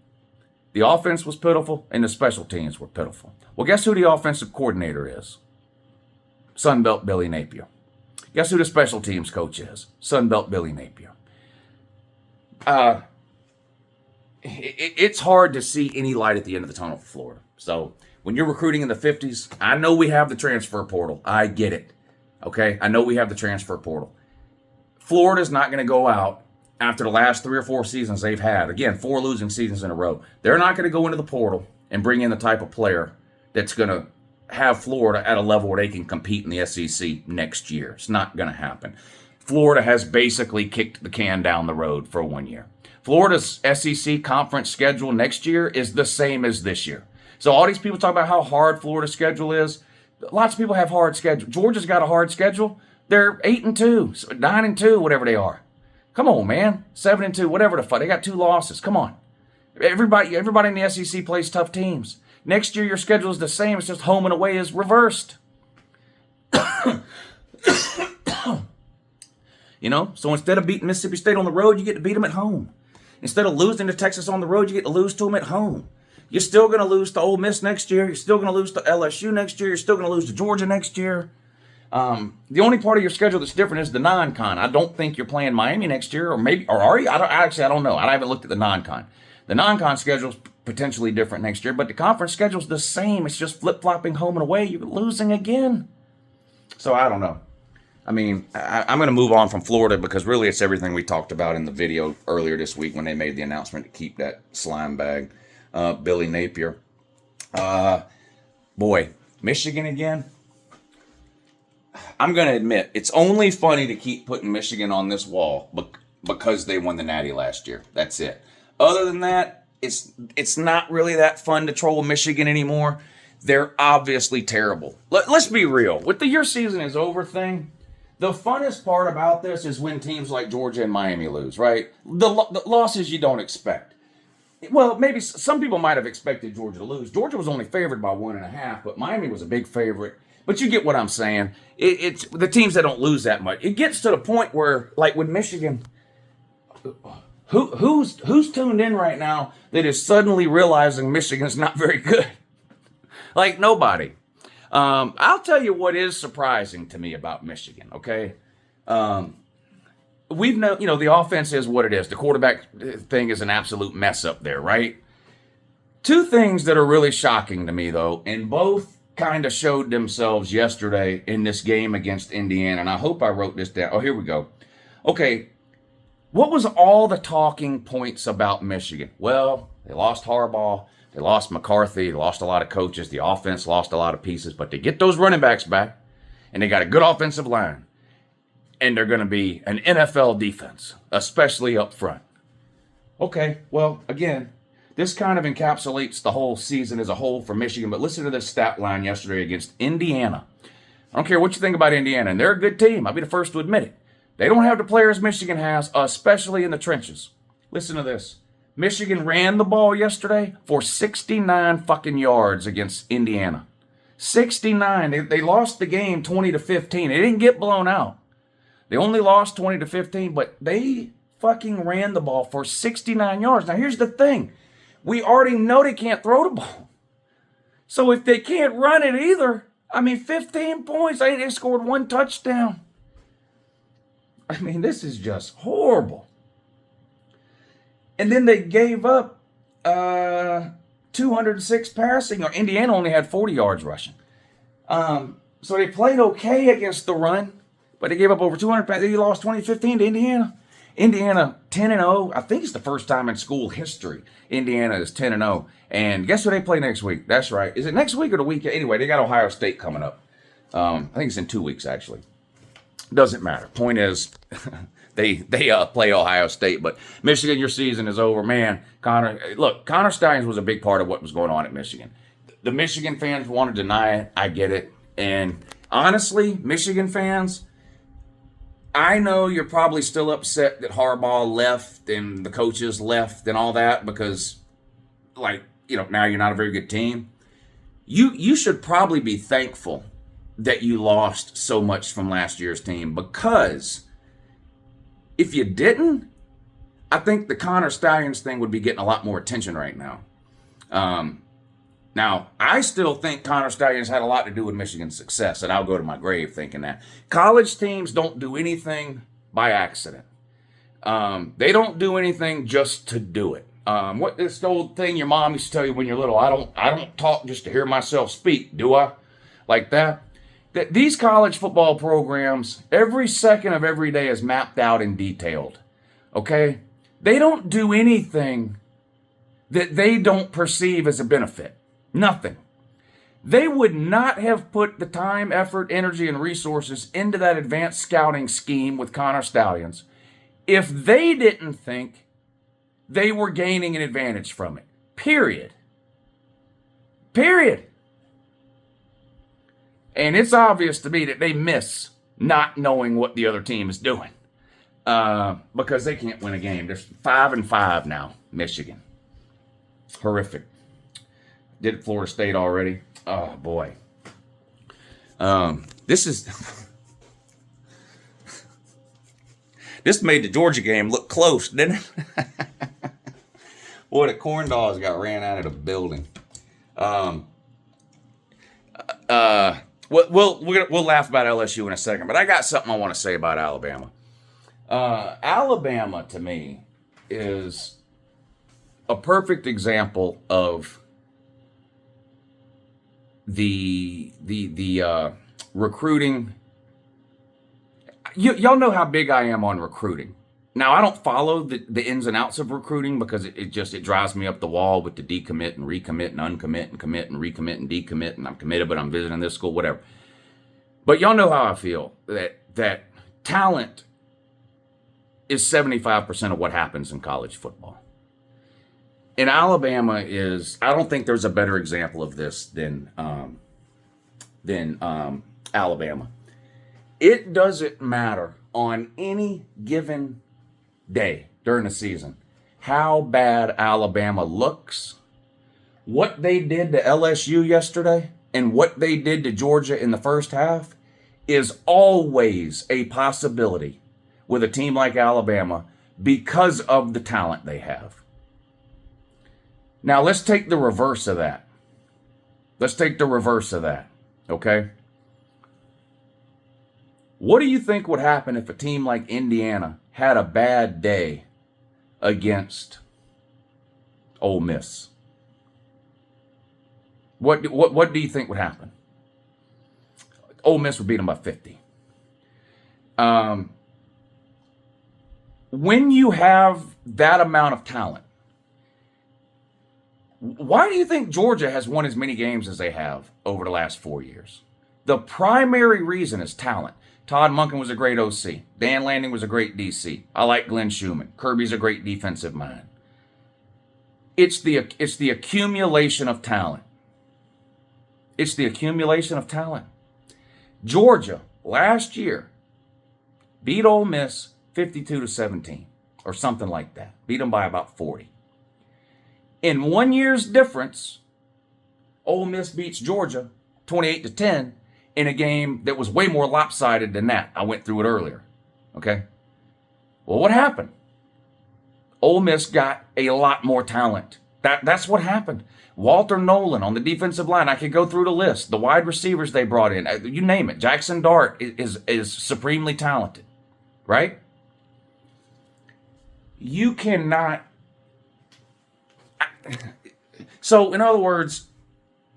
The offense was pitiful and the special teams were pitiful. Well, guess who the offensive coordinator is? Sunbelt Billy Napier. Guess who the special teams coach is? Sunbelt Billy Napier. It's hard to see any light at the end of the tunnel for Florida. So when you're recruiting in the 50s, I know we have the transfer portal. I get it. Okay? I know we have the transfer portal. Florida's not going to go out after the last 3 or 4 seasons they've had. Again, 4 losing seasons in a row. They're not going to go into the portal and bring in the type of player that's going to have Florida at a level where they can compete in the SEC next year. It's not going to happen. Florida has basically kicked the can down the road for 1 year. Florida's SEC conference schedule next year is the same as this year. So all these people talk about how hard Florida's schedule is. Lots of people have hard schedule. Georgia's got a hard schedule. They're 8-2, 9-2, whatever they are. Come on, man. 7-2, whatever the fuck. They got 2 losses. Come on. Everybody in the SEC plays tough teams. Next year, your schedule is the same. It's just home and away is reversed. You know? So instead of beating Mississippi State on the road, you get to beat them at home. Instead of losing to Texas on the road, you get to lose to them at home. You're still going to lose to Ole Miss next year. You're still going to lose to LSU next year. You're still going to lose to Georgia next year. The only part of your schedule that's different is the non-con. I don't think you're playing Miami next year, or are you? I don't know. I haven't looked at the non-con. The non-con schedule's potentially different next year, but the conference schedule's the same. It's just flip-flopping home and away. You're losing again. So I don't know. I mean, I'm going to move on from Florida because really it's everything we talked about in the video earlier this week when they made the announcement to keep that slime bag, Billy Napier. Boy, Michigan again. I'm going to admit, it's only funny to keep putting Michigan on this wall because they won the Natty last year. That's it. Other than that, it's not really that fun to troll Michigan anymore. They're obviously terrible. Let's be real. With the your season is over thing, the funnest part about this is when teams like Georgia and Miami lose, right? The losses you don't expect. Well, maybe some people might have expected Georgia to lose. Georgia was only favored by 1.5, but Miami was a big favorite. But you get what I'm saying. It's the teams that don't lose that much. It gets to the point where, like with Michigan, who's tuned in right now that is suddenly realizing Michigan's not very good? Like nobody. I'll tell you what is surprising to me about Michigan, okay? We've known, the offense is what it is. The quarterback thing is an absolute mess up there, right? 2 things that are really shocking to me, though, and both kind of showed themselves yesterday in this game against Indiana, and I hope I wrote this down. Oh, here we go. Okay, What was all the talking points about Michigan? Well, they lost Harbaugh, they lost McCarthy, they lost a lot of coaches, the offense lost a lot of pieces, but they get those running backs back, and they got a good offensive line, and they're going to be an NFL defense, especially up front. Okay, well, again, this kind of encapsulates the whole season as a whole for Michigan, but listen to this stat line yesterday against Indiana. I don't care what you think about Indiana, and they're a good team. I'll be the first to admit it. They don't have the players Michigan has, especially in the trenches. Listen to this. Michigan ran the ball yesterday for 69 fucking yards against Indiana. 69. They lost the game 20-15. They didn't get blown out. They only lost 20-15, but they fucking ran the ball for 69 yards. Now, here's the thing. We already know they can't throw the ball. So if they can't run it either, 15 points. They scored 1 touchdown. This is just horrible. And then they gave up 206 passing. Indiana only had 40 yards rushing. So they played okay against the run, but they gave up over 200 passing. They lost 20-15 to Indiana. Indiana 10-0. I think it's the first time in school history Indiana is 10-0. And guess who they play next week? That's right. Is it next week or the week? Anyway, they got Ohio State coming up. I think it's in 2 weeks, actually. Doesn't matter. Point is, they play Ohio State. But Michigan, your season is over. Man, Connor Steins was a big part of what was going on at Michigan. The Michigan fans want to deny it. I get it. And honestly, Michigan fans, I know you're probably still upset that Harbaugh left and the coaches left and all that because, now you're not a very good team. You should probably be thankful that you lost so much from last year's team, because if you didn't, I think the Connor Stallions thing would be getting a lot more attention right now. Now, I still think Connor Stallions had a lot to do with Michigan's success, and I'll go to my grave thinking that. College teams don't do anything by accident. They don't do anything just to do it. What this old thing your mom used to tell you when you're little, I don't talk just to hear myself speak, do I? Like that. That these college football programs, every second of every day is mapped out and detailed. Okay? They don't do anything that they don't perceive as a benefit. Nothing. They would not have put the time, effort, energy, and resources into that advanced scouting scheme with Connor Stallions if they didn't think they were gaining an advantage from it. Period. And it's obvious to me that they miss not knowing what the other team is doing because they can't win a game. They're 5-5 now, Michigan. Horrific. Did it Florida State already? Oh, boy. This made the Georgia game look close, didn't it? Boy, the corn dogs got ran out of the building. We'll laugh about LSU in a second, but I got something I want to say about Alabama. Alabama, to me, is a perfect example of the recruiting. Y'all know how big I am on recruiting. Now, I don't follow the ins and outs of recruiting because it drives me up the wall with the decommit and recommit and uncommit and commit and recommit and decommit, and I'm committed but I'm visiting this school, whatever. But y'all know how I feel that talent is 75% of what happens in college football. And Alabama I don't think there's a better example of this than Alabama. It doesn't matter on any given day during the season how bad Alabama looks, what they did to LSU yesterday, and what they did to Georgia in the first half is always a possibility with a team like Alabama because of the talent they have. Now, let's take the reverse of that. Okay? What do you think would happen if a team like Indiana had a bad day against Ole Miss? What do you think would happen? Ole Miss would beat them by 50. when you have that amount of talent, why do you think Georgia has won as many games as they have over the last 4 years? The primary reason is talent. Todd Monken was a great OC. Dan Lanning was a great DC. I like Glenn Schumann. Kirby's a great defensive mind. It's the accumulation of talent. It's the accumulation of talent. Georgia last year beat Ole Miss 52-17 or something like that. Beat them by about 40. In 1 year's difference, Ole Miss beats Georgia 28-10 in a game that was way more lopsided than that. I went through it earlier. Okay? Well, what happened? Ole Miss got a lot more talent. That's what happened. Walter Nolan on the defensive line. I could go through the list. The wide receivers they brought in. You name it. Jackson Dart is supremely talented. Right? You cannot... So, in other words,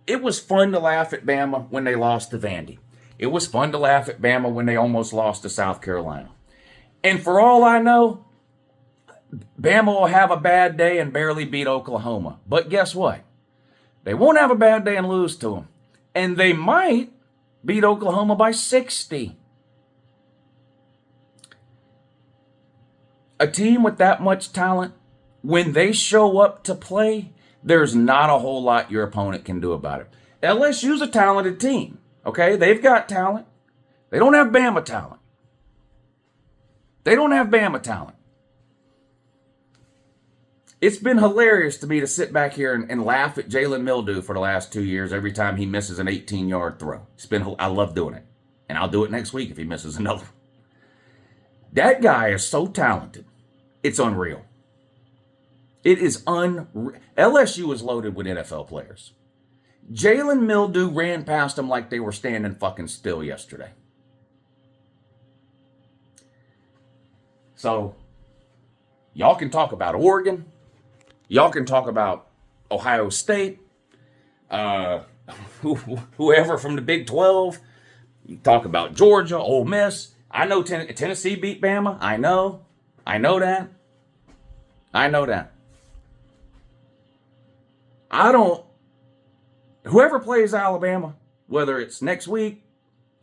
it was fun to laugh at Bama when they lost to Vandy. It was fun to laugh at Bama when they almost lost to South Carolina. And for all I know, Bama will have a bad day and barely beat Oklahoma. But guess what? They won't have a bad day and lose to them. And they might beat Oklahoma by 60. A team with that much talent, when they show up to play, there's not a whole lot your opponent can do about it. LSU's a talented team, okay? They've got talent. They don't have Bama talent. They don't have Bama talent. It's been hilarious to me to sit back here and laugh at Jalen Mildew for the last 2 years every time he misses an 18-yard throw. I love doing it. And I'll do it next week if he misses another. That guy is so talented. It's unreal. It is unreal. LSU is loaded with NFL players. Jalen Mildew ran past them like they were standing fucking still yesterday. So, y'all can talk about Oregon. Y'all can talk about Ohio State. Whoever from the Big 12. You talk about Georgia, Ole Miss. I know Tennessee beat Bama. I know that. Whoever plays Alabama, whether it's next week,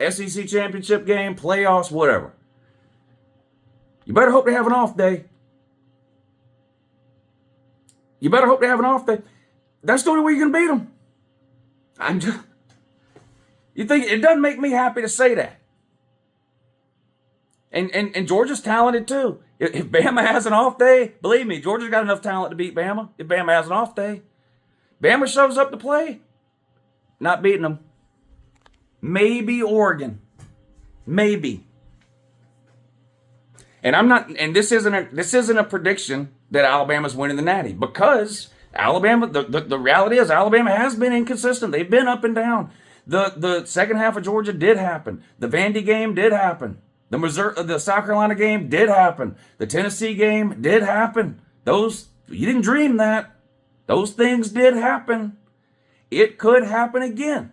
SEC championship game, playoffs, whatever, you better hope they have an off day. That's the only way you can beat them. You think it doesn't make me happy to say that. And Georgia's talented too. If Bama has an off day, believe me, Georgia's got enough talent to beat Bama. If Bama has an off day, Bama shows up to play, not beating them. Maybe Oregon, maybe. And I'm not. And this isn't a prediction that Alabama's winning the Natty, because Alabama. The reality is Alabama has been inconsistent. They've been up and down. The second half of Georgia did happen. The Vandy game did happen. The South Carolina game did happen. The Tennessee game did happen. You didn't dream that. Those things did happen. It could happen again.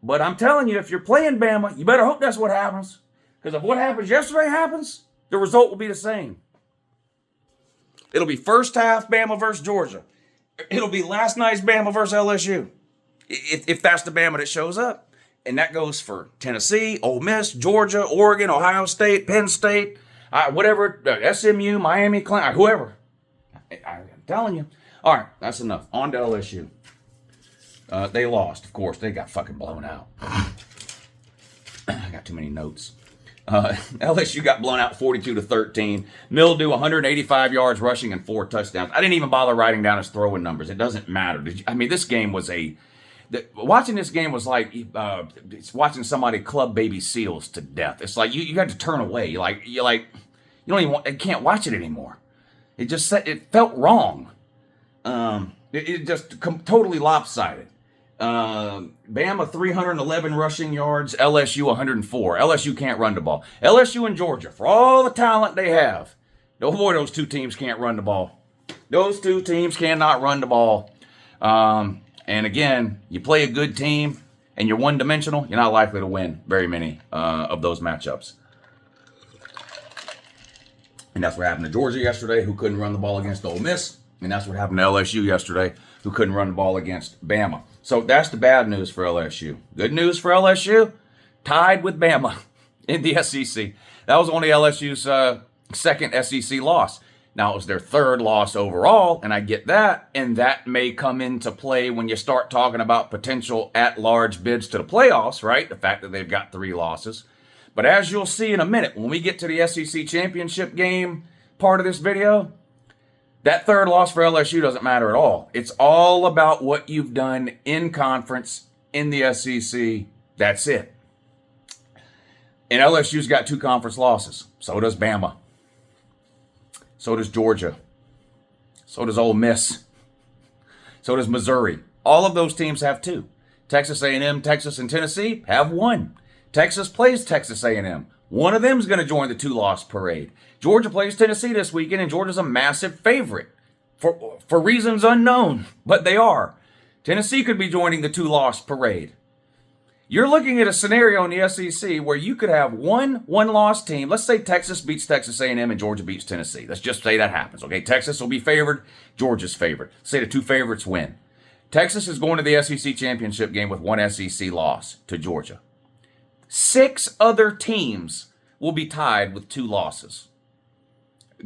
But I'm telling you, if you're playing Bama, you better hope that's what happens. Because if what happened yesterday happens, the result will be the same. It'll be first half Bama versus Georgia. It'll be last night's Bama versus LSU. If that's the Bama that shows up. And that goes for Tennessee, Ole Miss, Georgia, Oregon, Ohio State, Penn State, whatever, SMU, Miami, Clemson, whoever. I'm telling you. All right, that's enough. On to LSU. They lost, of course. They got fucking blown out. I got too many notes. LSU got blown out 42-13. Mildew, 185 yards rushing and 4 touchdowns. I didn't even bother writing down his throwing numbers. It doesn't matter. This game was watching this game was like it's watching somebody club baby seals to death. It's like you had to turn away. You don't even you can't watch it anymore. It felt wrong. It just totally lopsided. Bama 311 rushing yards, LSU 104. LSU can't run the ball. LSU and Georgia, for all the talent they have, oh boy, those two teams can't run the ball. Those two teams cannot run the ball. And again, you play a good team and you're one-dimensional, you're not likely to win very many of those matchups. And that's what happened to Georgia yesterday, who couldn't run the ball against Ole Miss. And that's what happened to LSU yesterday, who couldn't run the ball against Bama. So that's the bad news for LSU. Good news for LSU, tied with Bama in the SEC. That was only LSU's second SEC loss. Now, it was their third loss overall, and I get that, and that may come into play when you start talking about potential at-large bids to the playoffs, right? The fact that they've got 3 losses. But as you'll see in a minute, when we get to the SEC championship game part of this video, that third loss for LSU doesn't matter at all. It's all about what you've done in conference, in the SEC. That's it. And LSU's got 2 conference losses. So does Bama. So does Georgia. So does Ole Miss. So does Missouri. All of those teams have 2. Texas A&M, Texas, and Tennessee have 1. Texas plays Texas A&M. One of them's going to join the 2-loss parade. Georgia plays Tennessee this weekend, and Georgia's a massive favorite for reasons unknown, but they are. Tennessee could be joining the 2-loss parade. You're looking at a scenario in the SEC where you could have one-loss team. Let's say Texas beats Texas A&M and Georgia beats Tennessee. Let's just say that happens, okay? Texas will be favored. Georgia's favored. Say the 2 favorites win. Texas is going to the SEC championship game with 1 SEC loss to Georgia. 6 other teams will be tied with 2 losses.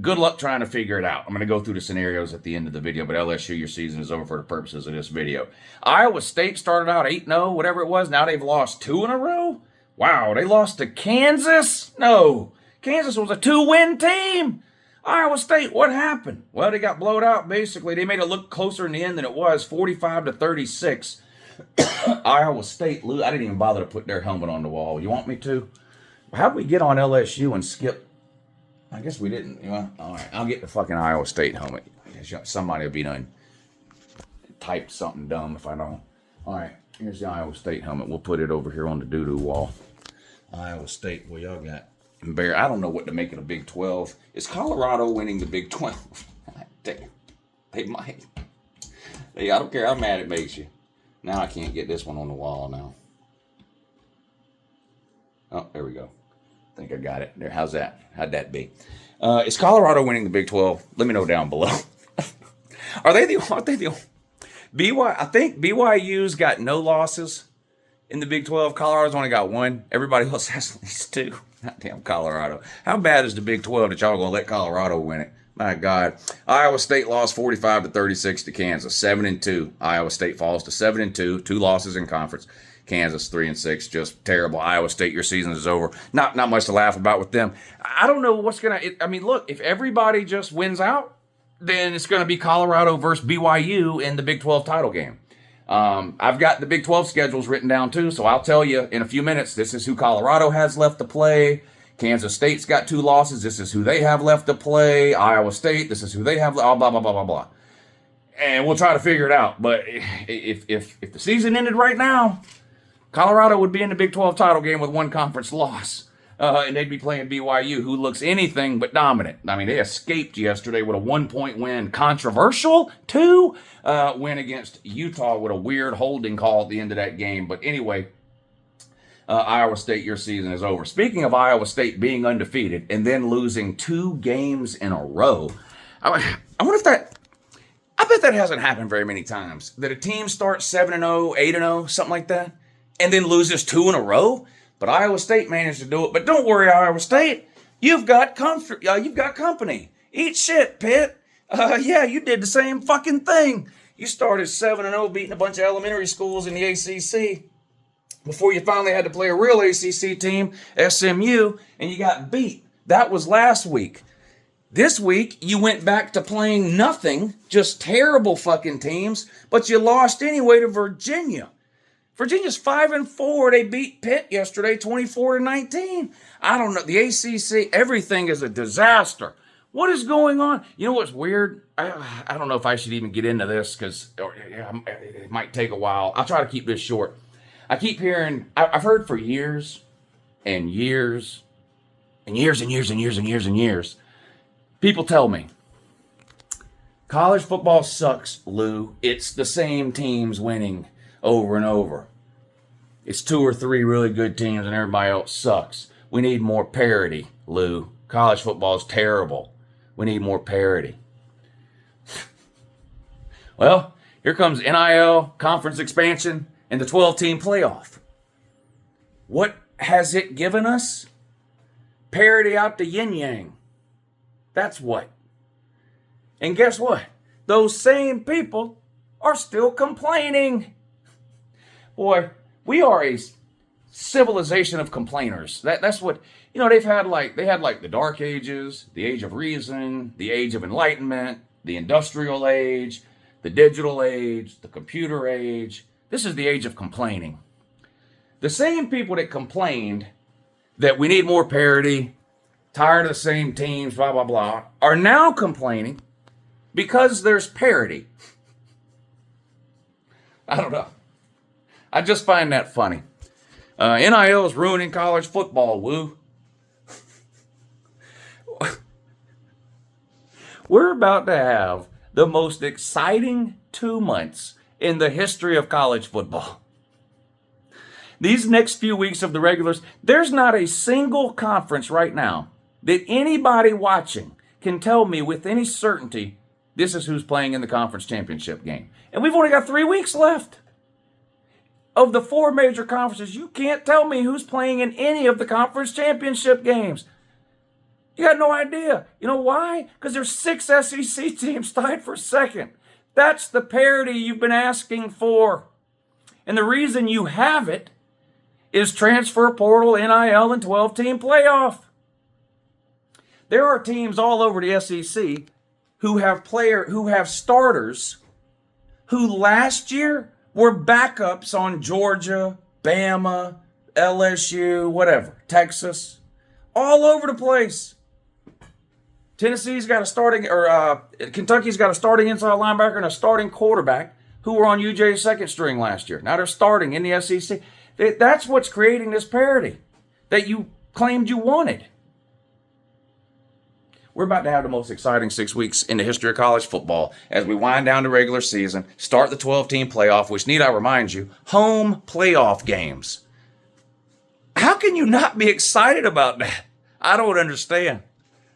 Good luck trying to figure it out. I'm going to go through the scenarios at the end of the video, but LSU, your season is over for the purposes of this video. Iowa State started out 8-0, whatever it was. Now they've lost 2 in a row. Wow, they lost to Kansas? No, Kansas was a 2-win team. Iowa State, what happened? Well, they got blowed out, basically. They made it look closer in the end than it was, 45-36. Iowa State, I didn't even bother to put their helmet on the wall. You want me to? How'd we get on LSU and skip? I guess we didn't. You know, all right, I'll get the fucking Iowa State helmet. Somebody will be done typed something dumb if I don't. All right, here's the Iowa State helmet. We'll put it over here on the doo-doo wall. Iowa State, well, y'all got I don't know what to make of the Big 12. Is Colorado winning the Big 12? Damn, they might. I don't care how mad it makes you. Now I can't get this one on the wall now. Oh, there we go. I think I got it. There, how's that? How'd that be? Is Colorado winning the Big 12? Let me know down below. Aren't they the I think BYU's got no losses in the Big 12. Colorado's only got 1. Everybody else has at least 2. Goddamn Colorado. How bad is the Big 12 that y'all gonna let Colorado win it? My God. Iowa State lost 45-36 to Kansas. 7-2. Iowa State falls to 7-2. 2 losses in conference. Kansas 3-6, just terrible. Iowa State, your season is over. Not much to laugh about with them. I don't know what's gonna. I mean, look, if everybody just wins out, then it's gonna be Colorado versus BYU in the Big 12 title game. I've got the Big 12 schedules written down too, so I'll tell you in a few minutes. This is who Colorado has left to play. Kansas State's got 2 losses. This is who they have left to play. Iowa State, this is who they have. Blah blah blah blah blah blah. And we'll try to figure it out. But if the season ended right now, Colorado would be in the Big 12 title game with 1 conference loss. And they'd be playing BYU, who looks anything but dominant. I mean, they escaped yesterday with a 1-point win. Controversial, too. Win against Utah with a weird holding call at the end of that game. But anyway, Iowa State, your season is over. Speaking of Iowa State being undefeated and then losing 2 games in a row, I wonder if I bet that hasn't happened very many times. That a team starts 7-0, 8-0, something like that, and then loses 2 in a row. But Iowa State managed to do it. But don't worry, Iowa State. You've got comfort. You've got company. Eat shit, Pitt. Yeah, you did the same fucking thing. You started 7-0, beating a bunch of elementary schools in the ACC before you finally had to play a real ACC team, SMU, and you got beat. That was last week. This week, you went back to playing nothing, just terrible fucking teams, but you lost anyway to Virginia. Virginia's 5-4. They beat Pitt yesterday, 24-19. I don't know. The ACC, everything is a disaster. What is going on? You know what's weird? I don't know if I should even get into this because it might take a while. I'll try to keep this short. I keep hearing, I've heard for years and years and years and years and years and years and years, people tell me, college football sucks, Lou. It's the same teams winning over and over. It's 2 or 3 really good teams and everybody else sucks. We need more parity, Lou. College football is terrible. We need more parity. Well, here comes NIL, conference expansion, and the 12-team playoff. What has it given us? Parity out the yin-yang. That's what. And guess what? Those same people are still complaining. Boy, we are a civilization of complainers. That's what, they had like the Dark Ages, the Age of Reason, the Age of Enlightenment, the Industrial Age, the Digital Age, the Computer Age. This is the age of complaining. The same people that complained that we need more parity, tired of the same teams, blah, blah, blah, are now complaining because there's parity. I don't know. I just find that funny. NIL is ruining college football, woo. We're about to have the most exciting 2 months in the history of college football. These next few weeks of the regulars, there's not a single conference right now that anybody watching can tell me with any certainty this is who's playing in the conference championship game. And we've only got 3 weeks left. Of the 4 major conferences, you can't tell me who's playing in any of the conference championship games. You got no idea. You know why? Because there's 6 SEC teams tied for second. That's the parity you've been asking for. And the reason you have it is transfer portal, NIL, and 12-team playoff. There are teams all over the SEC who have starters who last year were backups on Georgia, Bama, LSU, whatever, Texas, all over the place. Tennessee's got a starting, Kentucky's got a starting inside linebacker and a starting quarterback who were on UJ's second string last year. Now they're starting in the SEC. That's what's creating this parity that you claimed you wanted. We're about to have the most exciting 6 weeks in the history of college football as we wind down the regular season, start the 12-team playoff, which, need I remind you, home playoff games. How can you not be excited about that? I don't understand.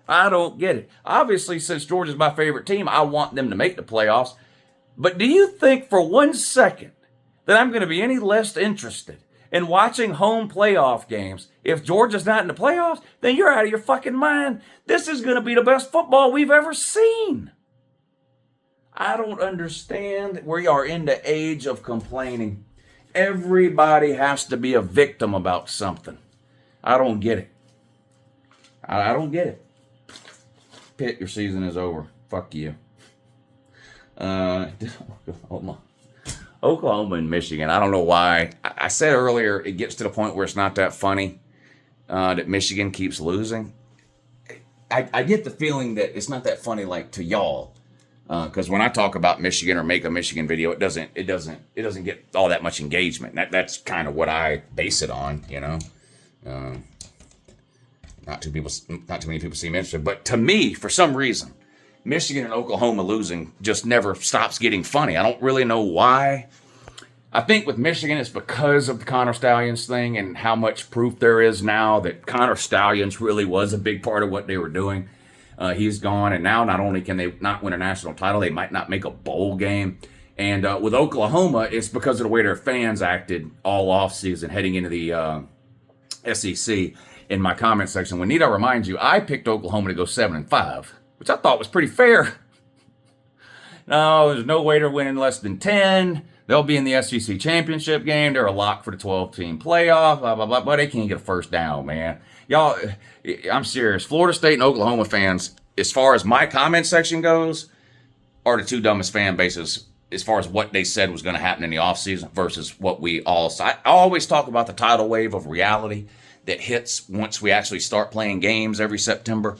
I don't get it. Obviously, since Georgia's my favorite team, I want them to make the playoffs. But do you think for 1 second that I'm going to be any less interested in watching home playoff games if Georgia's not in the playoffs? Then you're out of your fucking mind. This is going to be the best football we've ever seen. I don't understand. We are in the age of complaining. Everybody has to be a victim about something. I don't get it. I don't get it. Pitt, your season is over. Fuck you. Oklahoma and Michigan. I don't know why. I said earlier it gets to the point where it's not that funny that Michigan keeps losing. I get the feeling that it's not that funny like to y'all, because when I talk about Michigan or make a Michigan video, it doesn't get all that much engagement. That's kind of what I base it on, you know. Not too many people seem interested, but to me, for some reason, Michigan and Oklahoma losing just never stops getting funny. I don't really know why. I think with Michigan, it's because of the Connor Stalions thing and how much proof there is now that Connor Stalions really was a big part of what they were doing. He's gone, and now not only can they not win a national title, they might not make a bowl game. And with Oklahoma, it's because of the way their fans acted all offseason heading into the SEC. In my comment section, when need I remind you, I picked Oklahoma to go 7-5, which I thought was pretty fair. No, there's no way they're winning less than 10. They'll be in the SEC championship game. They're a lock for the 12-team playoff, blah, blah, blah, but they can't get a first down, man. Y'all, I'm serious. Florida State and Oklahoma fans, as far as my comment section goes, are the two dumbest fan bases as far as what they said was going to happen in the offseason versus what we all saw. I always talk about the tidal wave of reality that hits once we actually start playing games every September.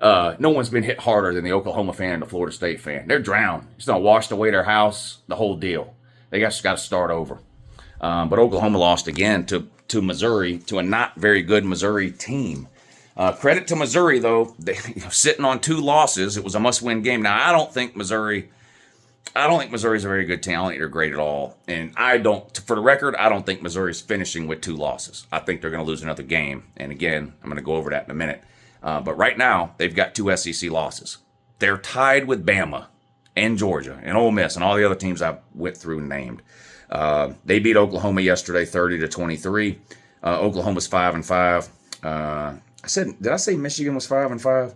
No one's been hit harder than the Oklahoma fan and the Florida State fan. They're drowned. It's not washed away their house, the whole deal. They just got to start over. But Oklahoma lost again to Missouri, to a not very good Missouri team. Credit to Missouri, though. They, sitting on 2 losses, it was a must-win game. Now, I don't think Missouri's a very good team. I don't think they're great at all. And for the record, I don't think Missouri's finishing with 2 losses. I think they're going to lose another game. And again, I'm going to go over that in a minute. But right now, they've got 2 SEC losses. They're tied with Bama and Georgia and Ole Miss and all the other teams I went through and named. They beat Oklahoma yesterday, 30-23. Oklahoma's 5-5. Did I say Michigan was 5-5?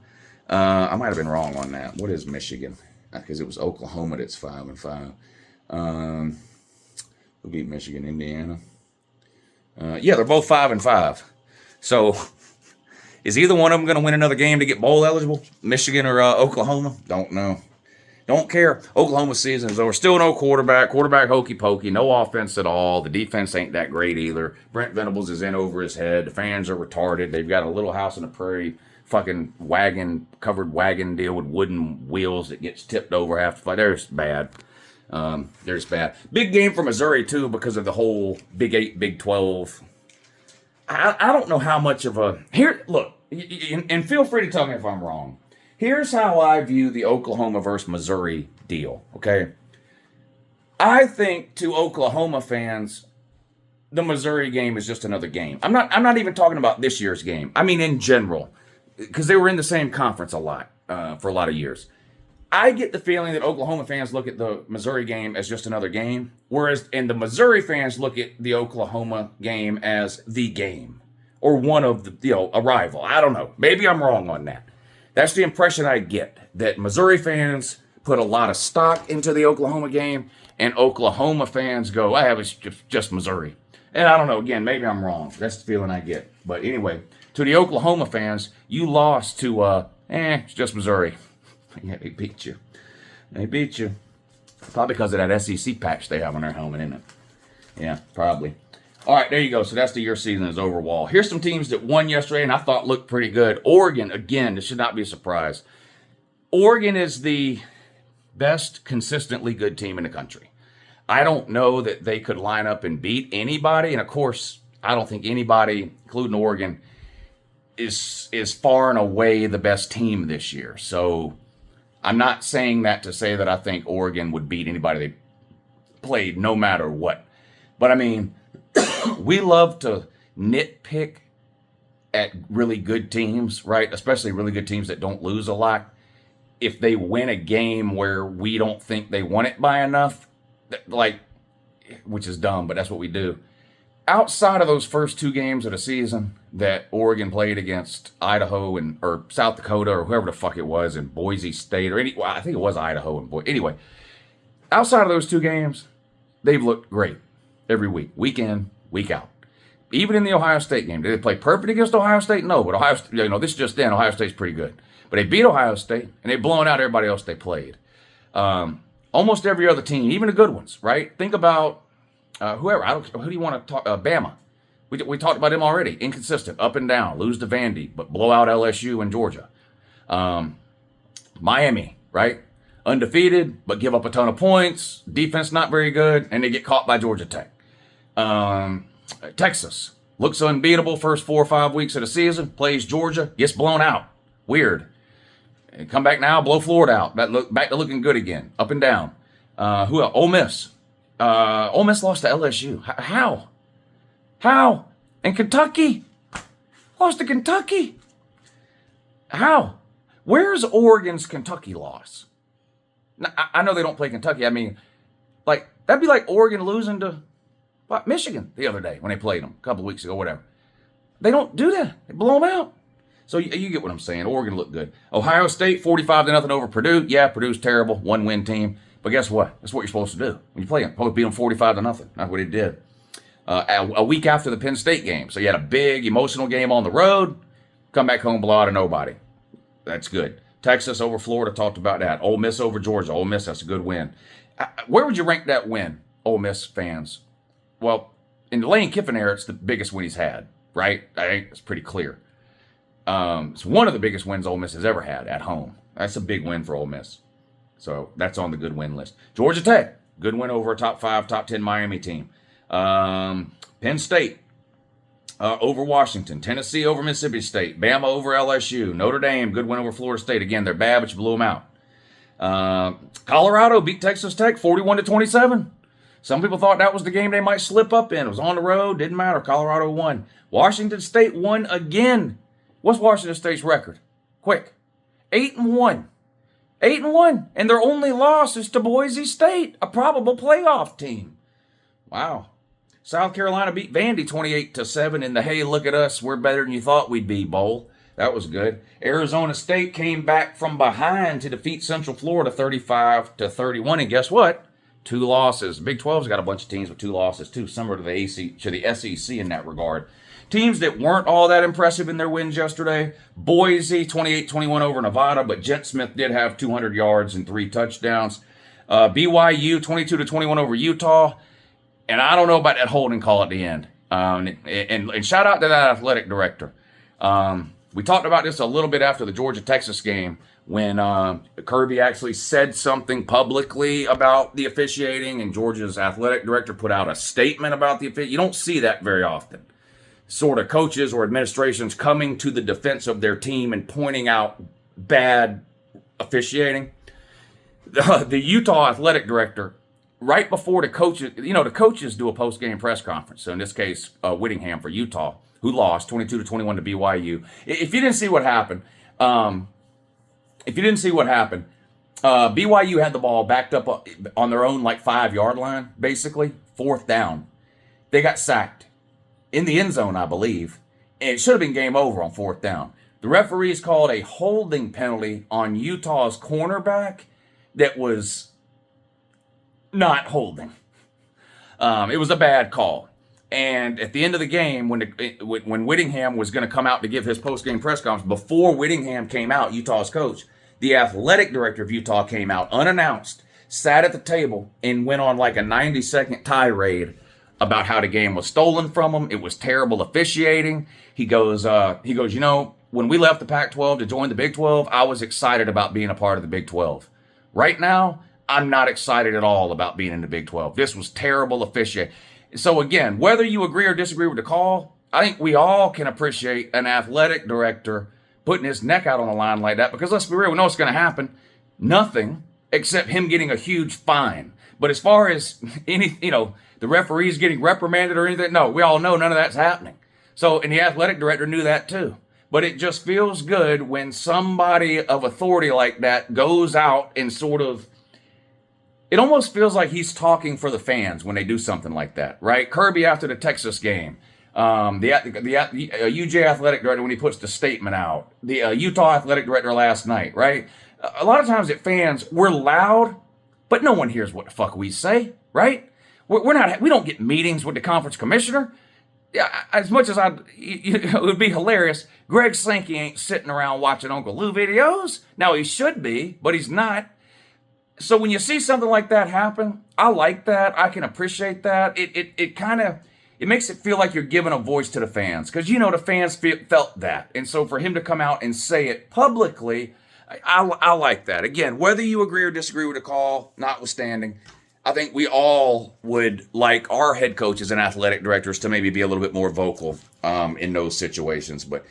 I might have been wrong on that. What is Michigan? Because it was Oklahoma that's 5-5. Who beat Michigan? Indiana. Yeah, they're both 5-5. So, is either one of them going to win another game to get bowl eligible? Michigan or Oklahoma? Don't know. Don't care. Oklahoma's season is over. Still no quarterback. Quarterback hokey pokey. No offense at all. The defense ain't that great either. Brent Venables is in over his head. The fans are retarded. They've got a little house on the prairie fucking covered wagon deal with wooden wheels that gets tipped over half the fight. They're just bad. They're just bad. Big game for Missouri, too, because of the whole Big 8, Big 12. I don't know how much of a... Here, look, and feel free to tell me if I'm wrong. Here's how I view the Oklahoma versus Missouri deal, okay? I think to Oklahoma fans, the Missouri game is just another game. I'm not even talking about this year's game. I mean in general, because they were in the same conference a lot for a lot of years. I get the feeling that Oklahoma fans look at the Missouri game as just another game, and the Missouri fans look at the Oklahoma game as the game or one of the, a rival. I don't know. Maybe I'm wrong on that. That's the impression I get, that Missouri fans put a lot of stock into the Oklahoma game, and Oklahoma fans go, it's just Missouri. And I don't know, again, maybe I'm wrong. That's the feeling I get. But anyway, to the Oklahoma fans, you lost to, it's just Missouri. Yeah, they beat you. They beat you. Probably because of that SEC patch they have on their helmet, isn't it? Yeah, probably. All right, there you go. So that's the year season is over, Wall. Here's some teams that won yesterday and I thought looked pretty good. Oregon, again, this should not be a surprise. Oregon is the best consistently good team in the country. I don't know that they could line up and beat anybody. And, of course, I don't think anybody, including Oregon, is far and away the best team this year. So I'm not saying that to say that I think Oregon would beat anybody they played no matter what. But, I mean... we love to nitpick at really good teams, right? Especially really good teams that don't lose a lot. If they win a game where we don't think they won it by enough, which is dumb, but that's what we do. Outside of those first 2 games of the season that Oregon played against Idaho or South Dakota or whoever the fuck it was in Boise State I think it was Idaho and Boise. Anyway, outside of those 2 games, they've looked great every week in, week out. Even in the Ohio State game, did they play perfect against Ohio State? No, but Ohio State, this is just then. Ohio State's pretty good. But they beat Ohio State, and they've blown out everybody else they played. Almost every other team, even the good ones, right? Think about whoever. Who do you want to talk? Bama. We talked about them already. Inconsistent, up and down, lose to Vandy, but blow out LSU and Georgia. Miami, right? Undefeated, but give up a ton of points. Defense not very good, and they get caught by Georgia Tech. Texas looks unbeatable first 4 or 5 weeks of the season. Plays Georgia, gets blown out. Weird. And come back now, blow Florida out. Back to looking good again. Up and down. Who else? Ole Miss. Ole Miss lost to LSU. How? How? And Kentucky lost to Kentucky. How? Where's Oregon's Kentucky loss? I know they don't play Kentucky. I mean, that'd be like Oregon losing to Michigan the other day when they played them a couple of weeks ago, whatever. They don't do that. They blow them out. So you get what I'm saying. Oregon looked good. Ohio State, 45-0 over Purdue. Yeah, Purdue's terrible. 1-win team. But guess what? That's what you're supposed to do. When you play them, supposed to beat them 45-0. That's what he did. A week after the Penn State game. So you had a big emotional game on the road. Come back home, blow out of nobody. That's good. Texas over Florida, talked about that. Ole Miss over Georgia. Ole Miss, that's a good win. Where would you rank that win, Ole Miss fans? Well, in the Lane Kiffin era, it's the biggest win he's had, right? I think it's pretty clear. It's one of the biggest wins Ole Miss has ever had at home. That's a big win for Ole Miss. So that's on the good win list. Georgia Tech, good win over a top 5, top 10 Miami team. Penn State over Washington. Tennessee over Mississippi State. Bama over LSU. Notre Dame, good win over Florida State. Again, they're bad, but you blew them out. Colorado beat Texas Tech 41-27. Some people thought that was the game they might slip up in. It was on the road. Didn't matter. Colorado won. Washington State won again. What's Washington State's record? Quick. 8-1. 8-1. And their only loss is to Boise State, a probable playoff team. Wow. South Carolina beat Vandy 28-7 in the hey, look at us, we're better than you thought we'd be bowl. That was good. Arizona State came back from behind to defeat Central Florida 35-31. And guess what? 2 losses. Big 12's got a bunch of teams with 2 losses too, similar to the SEC in that regard. Teams that weren't all that impressive in their wins yesterday. Boise 28-21 over Nevada, but Jet Smith did have 200 yards and 3 touchdowns. BYU 22-21 over Utah. And I don't know about that holding call at the end. And shout out to that athletic director. We talked about this a little bit after the Georgia-Texas game when Kirby actually said something publicly about the officiating, and Georgia's athletic director put out a statement about the officiating. You don't see that very often. Sort of coaches or administrations coming to the defense of their team and pointing out bad officiating. The Utah athletic director, right before the coaches do a post-game press conference. So in this case, Whittingham for Utah, who lost 22-21 to BYU. If you didn't see what happened, BYU had the ball backed up on their own 5-yard line, basically, 4th down. They got sacked in the end zone, I believe. And it should have been game over on 4th down. The referees called a holding penalty on Utah's cornerback that was not holding. It was a bad call. And at the end of the game, when Whittingham was going to come out to give his post-game press conference, before Whittingham came out, Utah's coach, the athletic director of Utah came out unannounced, sat at the table, and went on a 90-second tirade about how the game was stolen from him. It was terrible officiating. He goes, when we left the Pac-12 to join the Big 12, I was excited about being a part of the Big 12. Right now, I'm not excited at all about being in the Big 12. This was terrible officiating. So again, whether you agree or disagree with the call, I think we all can appreciate an athletic director putting his neck out on the line like that, because let's be real, we know what's going to happen. Nothing except him getting a huge fine. But as far as the referees getting reprimanded or anything, no, we all know none of that's happening. So, and the athletic director knew that too. But it just feels good when somebody of authority like that goes out and it almost feels like he's talking for the fans when they do something like that, right? Kirby after the Texas game, the UJ athletic director when he puts the statement out, the Utah athletic director last night, right? A lot of times at fans, we're loud, but no one hears what the fuck we say, right? We don't get meetings with the conference commissioner. Yeah, as much as it would be hilarious, Greg Sankey ain't sitting around watching Uncle Lou videos. Now he should be, but he's not. So when you see something like that happen, I like that. I can appreciate that. It makes it feel like you're giving a voice to the fans, because the fans felt that, and so for him to come out and say it publicly, I like that. Again, whether you agree or disagree with the call, notwithstanding, I think we all would like our head coaches and athletic directors to maybe be a little bit more vocal in those situations. But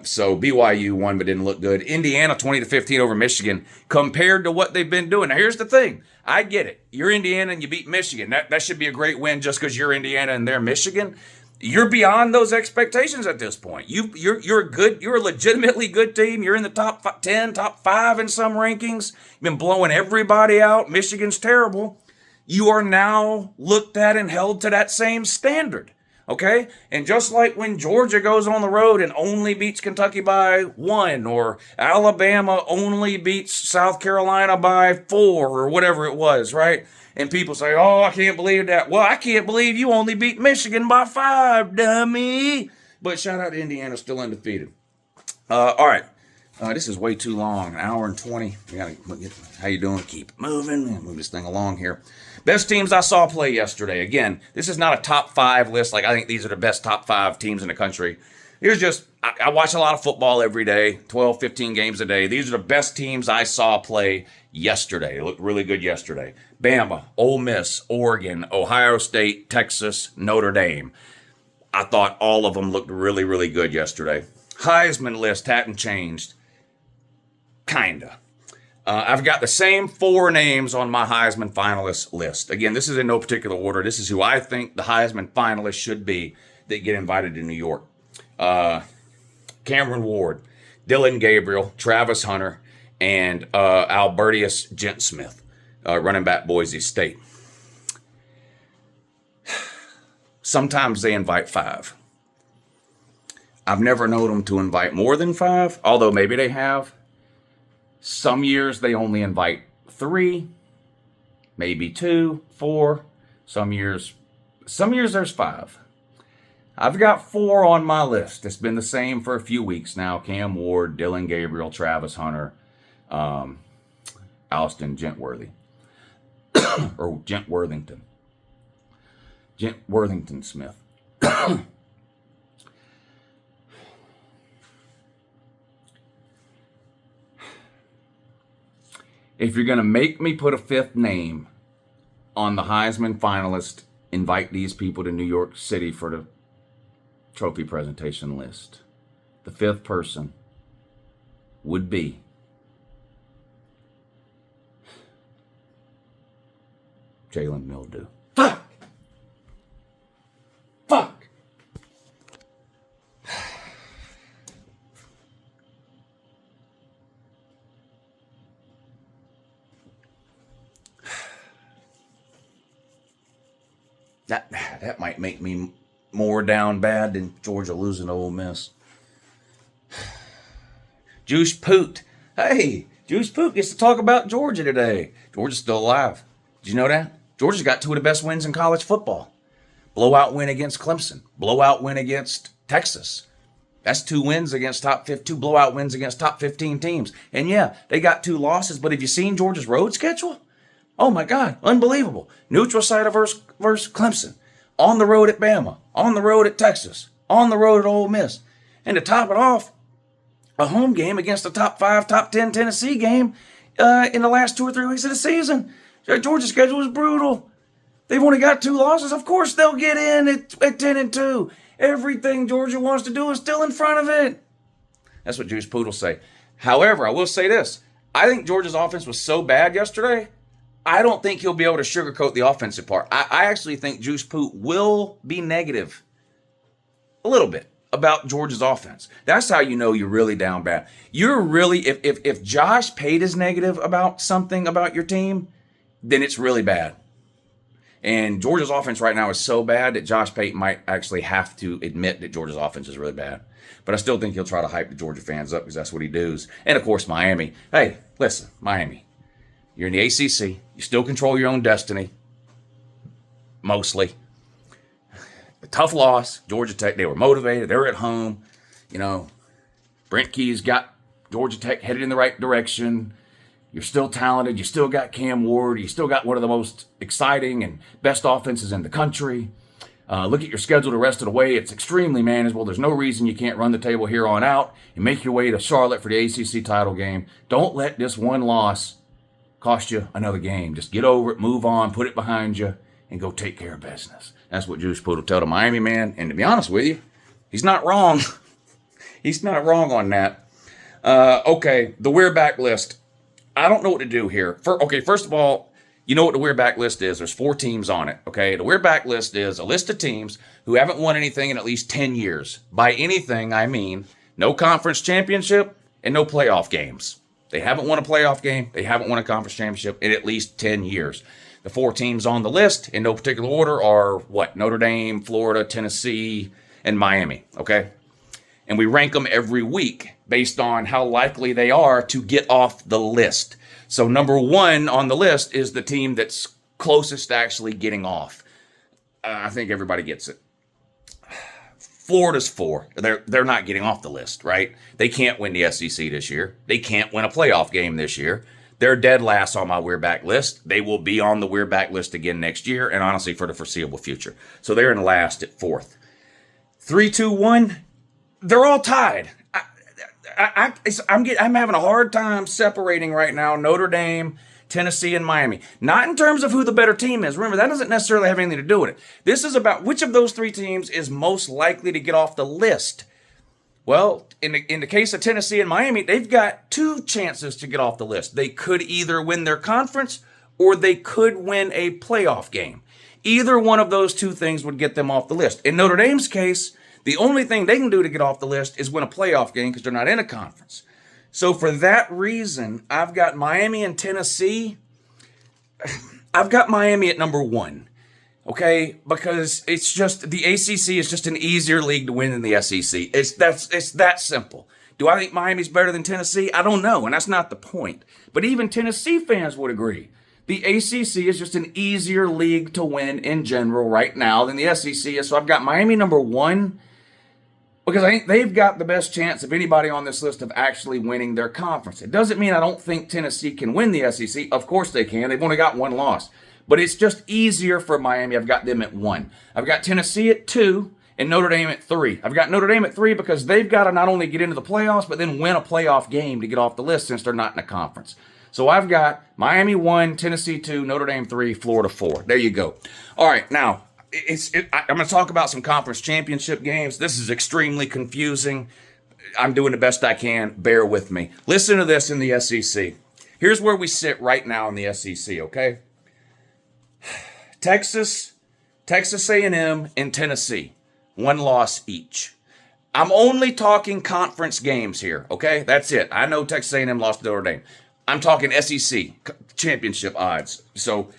so BYU won but didn't look good. Indiana 20-15 over Michigan compared to what they've been doing. Now here's the thing. I get it. You're Indiana and you beat Michigan. That should be a great win just because you're Indiana and they're Michigan. You're beyond those expectations at this point. You're a legitimately good team. You're in the top 10, top 5 in some rankings. You've been blowing everybody out. Michigan's terrible. You are now looked at and held to that same standard, okay? And just like when Georgia goes on the road and only beats Kentucky by 1, or Alabama only beats South Carolina by 4, or whatever it was, right? And people say, oh, I can't believe that. Well, I can't believe you only beat Michigan by 5, dummy. But shout out to Indiana, still undefeated. All right. This is way too long, 1 hour and 20. How you doing? Keep it moving. Move this thing along here. Best teams I saw play yesterday. Again, this is not a top 5 list. I think these are the best top 5 teams in the country. Here's just, I watch a lot of football every day, 12, 15 games a day. These are the best teams I saw play yesterday. It looked really good yesterday. Bama, Ole Miss, Oregon, Ohio State, Texas, Notre Dame. I thought all of them looked really, really good yesterday. Heisman list hadn't changed. Kinda. I've got the same 4 names on my Heisman finalist list. Again, this is in no particular order. This is who I think the Heisman finalists should be that get invited to New York. Cameron Ward, Dylan Gabriel, Travis Hunter, and Albertius Gentsmith, running back Boise State. Sometimes they invite 5. I've never known them to invite more than 5, although maybe they have. Some years they only invite 3, maybe 2, 4. Some years there's 5. I've got 4 on my list. It's been the same for a few weeks now. Cam Ward, Dylan Gabriel, Travis Hunter, Alston Gentworthy, or Gentworthington. Gentworthington Smith. If you're going to make me put a 5th name on the Heisman finalist, invite these people to New York City for the trophy presentation list. The 5th person would be Jalen Mildew. Fuck! Fuck! That might make me more down bad than Georgia losing to Ole Miss. Juice Poot. Hey, Juice Poot gets to talk about Georgia today. Georgia's still alive. Did you know that? Georgia's got 2 of the best wins in college football. Blowout win against Clemson. Blowout win against Texas. That's 2 wins against 2 blowout wins against top 15 teams. And yeah, they got 2 losses, but have you seen Georgia's road schedule? Oh my God, unbelievable. Neutral site versus Clemson. On the road at Bama. On the road at Texas. On the road at Ole Miss. And to top it off, a home game against a top 5, top 10 Tennessee game in the last 2 or 3 weeks of the season. Georgia's schedule is brutal. They've only got 2 losses. Of course they'll get in at 10-2. Everything Georgia wants to do is still in front of it. That's what Juice Poot will say. However, I will say this. I think Georgia's offense was so bad yesterday, I don't think he'll be able to sugarcoat the offensive part. I actually think Juice Poot will be negative a little bit about Georgia's offense. That's how you know you're really down bad. You're really, if Josh Pate is negative about something about your team, then it's really bad. And Georgia's offense right now is so bad that Josh Pate might actually have to admit that Georgia's offense is really bad. But I still think he'll try to hype the Georgia fans up because that's what he does. And, of course, Miami. Hey, listen, Miami. You're in the ACC. You still control your own destiny. Mostly. A tough loss. Georgia Tech, they were motivated. They were at home. You know, Brent Key's got Georgia Tech headed in the right direction. You're still talented. You still got Cam Ward. You still got one of the most exciting and best offenses in the country. Look at your schedule the rest of the way. It's extremely manageable. There's no reason you can't run the table here on out and make your way to Charlotte for the ACC title game. Don't let this one loss cost you another game. Just get over it, move on, put it behind you, and go take care of business. That's what Juice Poot will tell the Miami man. And to be honest with you, he's not wrong. He's not wrong on that. Okay, the We're Back list. I don't know what to do here. First of all, you know what the We're Back list is. There's 4 teams on it, okay? The We're Back list is a list of teams who haven't won anything in at least 10 years. By anything, I mean no conference championship and no playoff games. They haven't won a playoff game. They haven't won a conference championship in at least 10 years. The 4 teams on the list, in no particular order, are what? Notre Dame, Florida, Tennessee, and Miami, okay? And we rank them every week based on how likely they are to get off the list. So number 1 on the list is the team that's closest to actually getting off. I think everybody gets it. Florida's 4. They're not getting off the list, right? They can't win the SEC this year. They can't win a playoff game this year. They're dead last on my We're Back list. They will be on the We're Back list again next year and honestly for the foreseeable future. So they're in last at 4th. 3, 2, 1, they're all tied. I'm having a hard time separating right now Notre Dame, Tennessee, and Miami. Not in terms of who the better team is. Remember, that doesn't necessarily have anything to do with it. This is about which of those 3 teams is most likely to get off the list. Well, in the case of Tennessee and Miami, they've got 2 chances to get off the list. They could either win their conference or they could win a playoff game. Either one of those 2 things would get them off the list. In Notre Dame's case, The only thing they can do to get off the list is win a playoff game because they're not in a conference. So for that reason, I've got Miami and Tennessee. I've got Miami at number 1. Okay, because it's just the ACC is just an easier league to win than the SEC. It's that simple. Do I think Miami's better than Tennessee? I don't know, and that's not the point. But even Tennessee fans would agree. The ACC is just an easier league to win in general right now than the SEC is. So I've got Miami number 1 because I think they've got the best chance of anybody on this list of actually winning their conference. It doesn't mean I don't think Tennessee can win the SEC. Of course they can. They've only got 1 loss. But it's just easier for Miami. I've got them at 1. I've got Tennessee at 2 and Notre Dame at 3. I've got Notre Dame at 3 because they've got to not only get into the playoffs, but then win a playoff game to get off the list since they're not in a conference. So I've got Miami 1, Tennessee 2, Notre Dame 3, Florida 4. There you go. All right, now, I'm going to talk about some conference championship games. This is extremely confusing. I'm doing the best I can. Bear with me. Listen to this in the SEC. Here's where we sit right now in the SEC, okay? Texas A&M, and Tennessee, 1 loss each. I'm only talking conference games here, okay? That's it. I know Texas A&M lost to Notre Dame. I'm talking SEC championship odds. So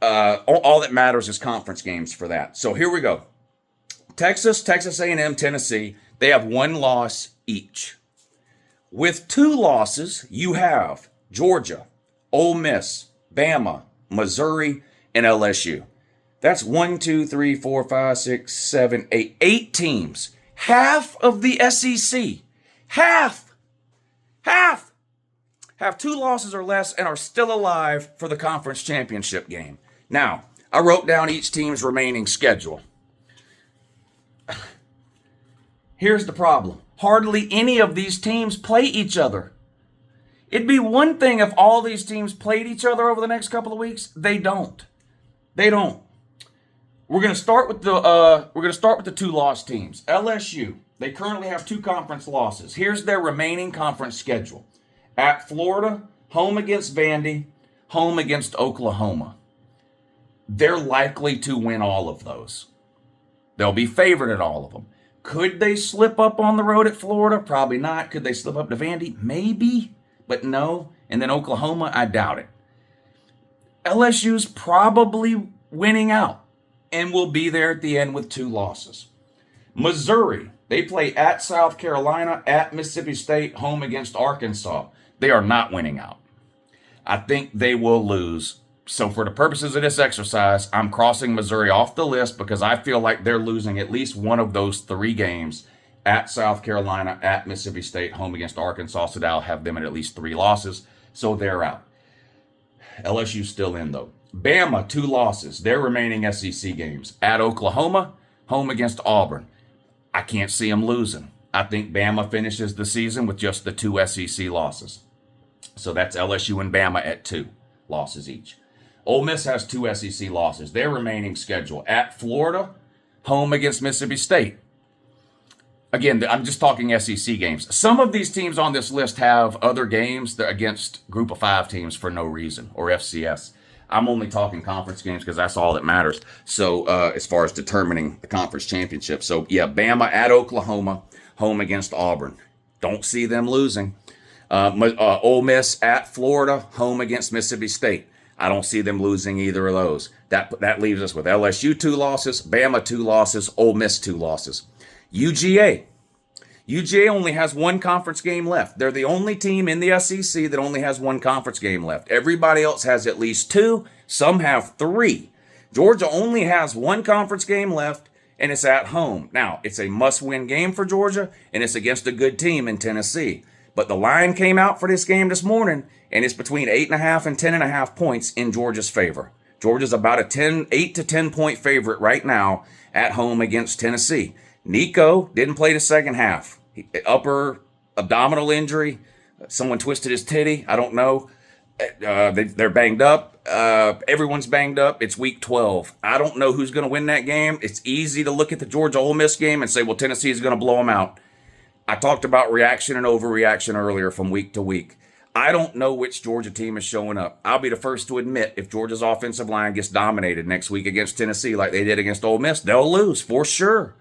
all that matters is conference games for that. So here we go. Texas A&M, Tennessee, they have 1 loss each. With 2 losses, you have Georgia, Ole Miss, Bama, Missouri, and LSU. That's 1, 2, 3, 4, 5, 6, 7, 8. 8 teams. Half of the SEC. Half have 2 losses or less and are still alive for the conference championship game. Now, I wrote down each team's remaining schedule. Here's the problem. Hardly any of these teams play each other. It'd be one thing if all these teams played each other over the next couple of weeks. They don't. We're going to start with the 2 loss teams. LSU, they currently have 2 conference losses. Here's their remaining conference schedule. At Florida, home against Vandy, home against Oklahoma. They're likely to win all of those. They'll be favored at all of them. Could they slip up on the road at Florida? Probably not. Could they slip up to Vandy? Maybe, but no. And then Oklahoma, I doubt it. LSU's probably winning out and will be there at the end with 2 losses. Missouri, they play at South Carolina, at Mississippi State, home against Arkansas. They are not winning out. I think they will lose. So for the purposes of this exercise, I'm crossing Missouri off the list because I feel like they're losing at least one of those 3 games at South Carolina, at Mississippi State, home against Arkansas. So that'll have them at least 3 losses. So they're out. LSU's still in, though. Bama, 2 losses. Their remaining SEC games. At Oklahoma, home against Auburn. I can't see them losing. I think Bama finishes the season with just the 2 SEC losses. So that's LSU and Bama at 2 losses each. Ole Miss has 2 SEC losses. Their remaining schedule. At Florida, home against Mississippi State. Again, I'm just talking SEC games. Some of these teams on this list have other games against group of 5 teams for no reason, or FCS. I'm only talking conference games because that's all that matters. So as far as determining the conference championship. So yeah, Bama at Oklahoma, home against Auburn. Don't see them losing. Ole Miss at Florida, home against Mississippi State. I don't see them losing either of those. That leaves us with LSU 2 losses, Bama 2 losses, Ole Miss 2 losses. UGA only has 1 conference game left. They're the only team in the SEC that only has 1 conference game left. Everybody else has at least 2. Some have 3. Georgia only has 1 conference game left, and it's at home. Now, it's a must-win game for Georgia, and it's against a good team in Tennessee. But the line came out for this game this morning, and it's between 8.5 and 10.5 points in Georgia's favor. Georgia's about a 8 to 10 point favorite right now at home against Tennessee. Nico didn't play the second half. Upper abdominal injury. Someone twisted his titty. I don't know. They're banged up. Everyone's banged up. It's week 12. I don't know who's going to win that game. It's easy to look at the Georgia-Ole Miss game and say, well, Tennessee is going to blow them out. I talked about reaction and overreaction earlier from week to week. I don't know which Georgia team is showing up. I'll be the first to admit if Georgia's offensive line gets dominated next week against Tennessee like they did against Ole Miss, they'll lose for sure.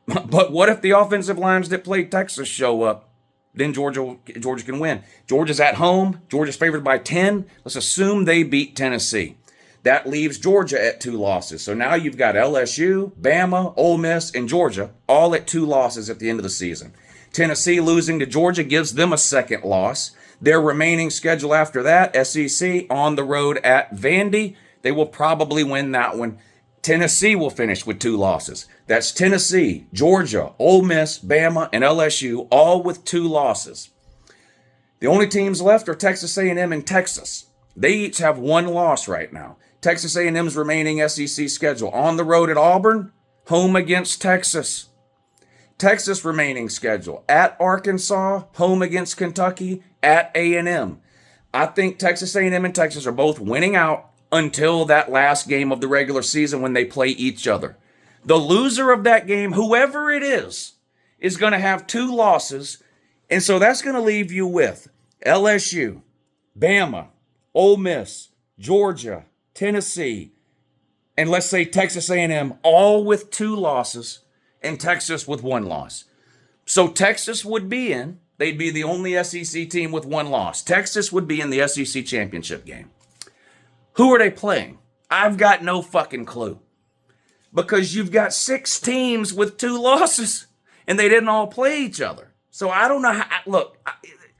But what if the offensive lines that played Texas show up? Then Georgia can win. Georgia's at home. Georgia's favored by 10. Let's assume they beat Tennessee. That leaves Georgia at 2 losses. So now you've got LSU, Bama, Ole Miss, and Georgia all at 2 losses at the end of the season. Tennessee losing to Georgia gives them a second loss. Their remaining schedule after that, SEC on the road at Vandy. They will probably win that one. Tennessee will finish with 2 losses. That's Tennessee, Georgia, Ole Miss, Bama, and LSU, all with 2 losses. The only teams left are Texas A&M and Texas. They each have 1 loss right now. Texas A&M's remaining SEC schedule: on the road at Auburn, home against Texas. Texas remaining schedule: at Arkansas, home against Kentucky, at A&M. I think Texas A&M and Texas are both winning out until that last game of the regular season when they play each other. The loser of that game, whoever it is going to have 2 losses. And so that's going to leave you with LSU, Bama, Ole Miss, Georgia, Tennessee, and let's say Texas A&M, all with 2 losses, and Texas with 1 loss. So Texas would be in. They'd be the only SEC team with 1 loss. Texas would be in the SEC championship game. Who are they playing? I've got no fucking clue. Because you've got 6 teams with 2 losses, and they didn't all play each other. So I don't know how. Look,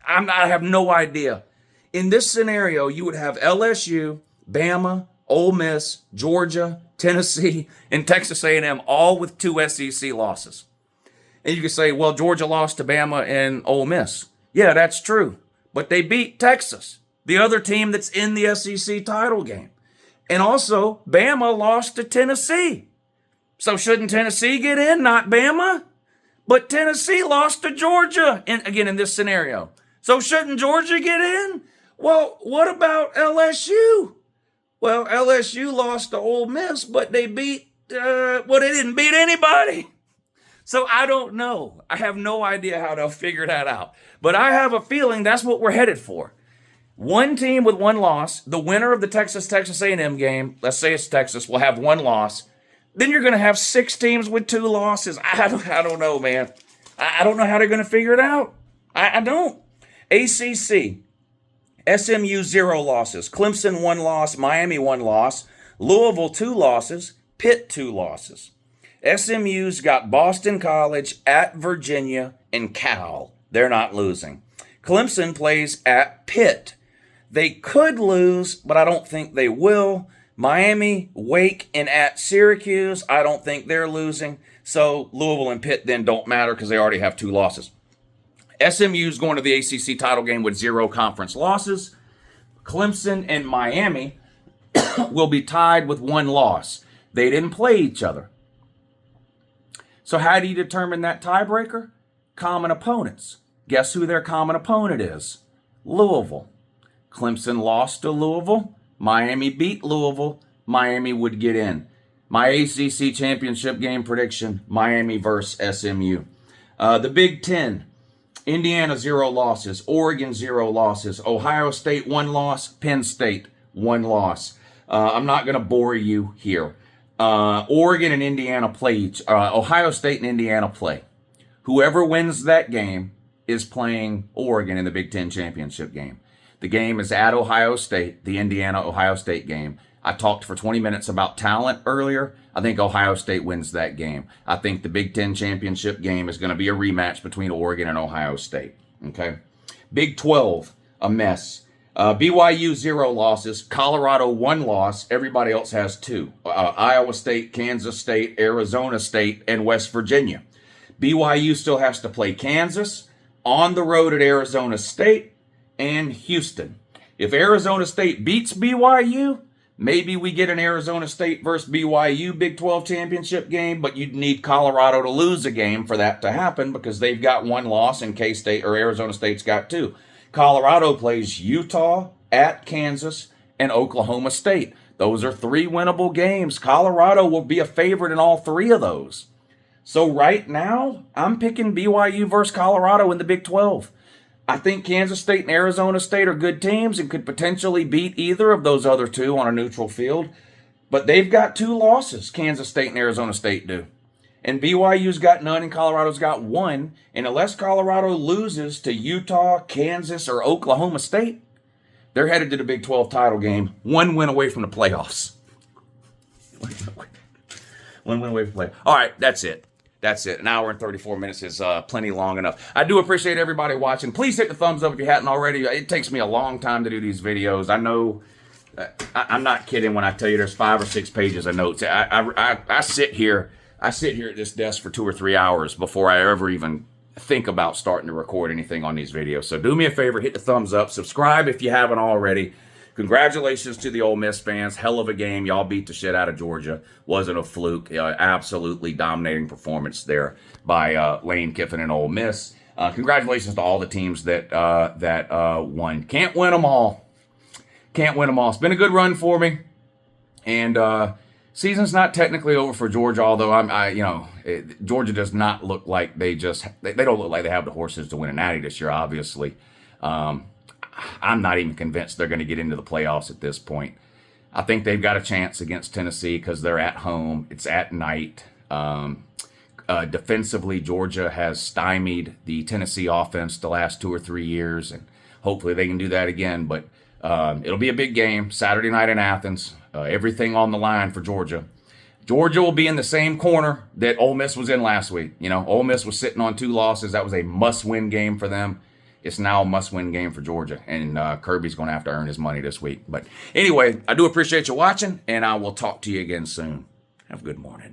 I have no idea. In this scenario, you would have LSU, Bama, Ole Miss, Georgia, Tennessee, and Texas A&M all with 2 SEC losses. And you can say, well, Georgia lost to Bama and Ole Miss. Yeah, that's true. But they beat Texas, the other team that's in the SEC title game. And also, Bama lost to Tennessee. So shouldn't Tennessee get in, not Bama? But Tennessee lost to Georgia, in this scenario. So shouldn't Georgia get in? Well, what about LSU? Well, LSU lost to Ole Miss, but they they didn't beat anybody. So I don't know. I have no idea how they'll figure that out. But I have a feeling that's what we're headed for. 1 team with 1 loss. The winner of the Texas A&M game, let's say it's Texas, will have 1 loss. Then you're going to have 6 teams with 2 losses. I don't know, man. I don't know how they're going to figure it out. I don't. ACC. SMU 0 losses, Clemson 1 loss, Miami 1 loss, Louisville 2 losses, Pitt 2 losses. SMU's got Boston College, at Virginia, and Cal. They're not losing. Clemson plays at Pitt. They could lose, but I don't think they will. Miami, Wake, and at Syracuse, I don't think they're losing. So Louisville and Pitt then don't matter because they already have 2 losses. SMU's going to the ACC title game with 0 conference losses. Clemson and Miami will be tied with 1 loss. They didn't play each other. So how do you determine that tiebreaker? Common opponents. Guess who their common opponent is? Louisville. Clemson lost to Louisville. Miami beat Louisville. Miami would get in. My ACC championship game prediction, Miami versus SMU. The Big Ten. Indiana 0 losses, Oregon 0 losses, Ohio State 1 loss, Penn State 1 loss. I'm not going to bore you here. Oregon and Indiana play Ohio State and Indiana play. Whoever wins that game is playing Oregon in the Big Ten championship game. The game is at Ohio State, the Indiana-Ohio State game. I talked for 20 minutes about talent earlier. I think Ohio State wins that game. I think the Big Ten championship game is going to be a rematch between Oregon and Ohio State. Okay. Big 12, a mess. BYU 0 losses. Colorado 1 loss. Everybody else has 2. Iowa State, Kansas State, Arizona State, and West Virginia. BYU still has to play Kansas, on the road at Arizona State, and Houston. If Arizona State beats BYU, maybe we get an Arizona State versus BYU Big 12 championship game, but you'd need Colorado to lose a game for that to happen because they've got 1 loss and K-State or Arizona State's got 2. Colorado plays Utah, at Kansas, and Oklahoma State. Those are 3 winnable games. Colorado will be a favorite in all 3 of those. So right now, I'm picking BYU versus Colorado in the Big 12. I think Kansas State and Arizona State are good teams and could potentially beat either of those other 2 on a neutral field. But they've got 2 losses, Kansas State and Arizona State do. and BYU's got none, and Colorado's got one. And unless Colorado loses to Utah, Kansas, or Oklahoma State, they're headed to the Big 12 title game, one win away from the playoffs. One win away from the playoffs. All right, that's it. That's it. An hour and 34 minutes is plenty long enough. I do appreciate everybody watching. Please hit the thumbs up if you hadn't already. It takes me a long time to do these videos. I know. I'm not kidding when I tell you there's 5 or 6 pages of notes. I sit here at this desk for 2 or 3 hours before I ever even think about starting to record anything on these videos. So do me a favor, hit the thumbs up, subscribe if you haven't already. Congratulations to the Ole Miss fans. Hell of a game. Y'all beat the shit out of Georgia. Wasn't a fluke. Absolutely dominating performance there by Lane Kiffin and Ole Miss. Congratulations to all the teams that won. Can't win them all. Can't win them all. It's been a good run for me. And season's not technically over for Georgia, although Georgia does not look like they don't look like they have the horses to win a natty this year, obviously. I'm not even convinced they're going to get into the playoffs at this point. I think they've got a chance against Tennessee because they're at home. It's at night. Defensively, Georgia has stymied the Tennessee offense the last 2 or 3 years, and hopefully they can do that again. But it'll be a big game, Saturday night in Athens. Everything on the line for Georgia. Georgia will be in the same corner that Ole Miss was in last week. Ole Miss was sitting on 2 losses. That was a must-win game for them. It's now a must-win game for Georgia, and Kirby's going to have to earn his money this week. But anyway, I do appreciate you watching, and I will talk to you again soon. Have a good morning.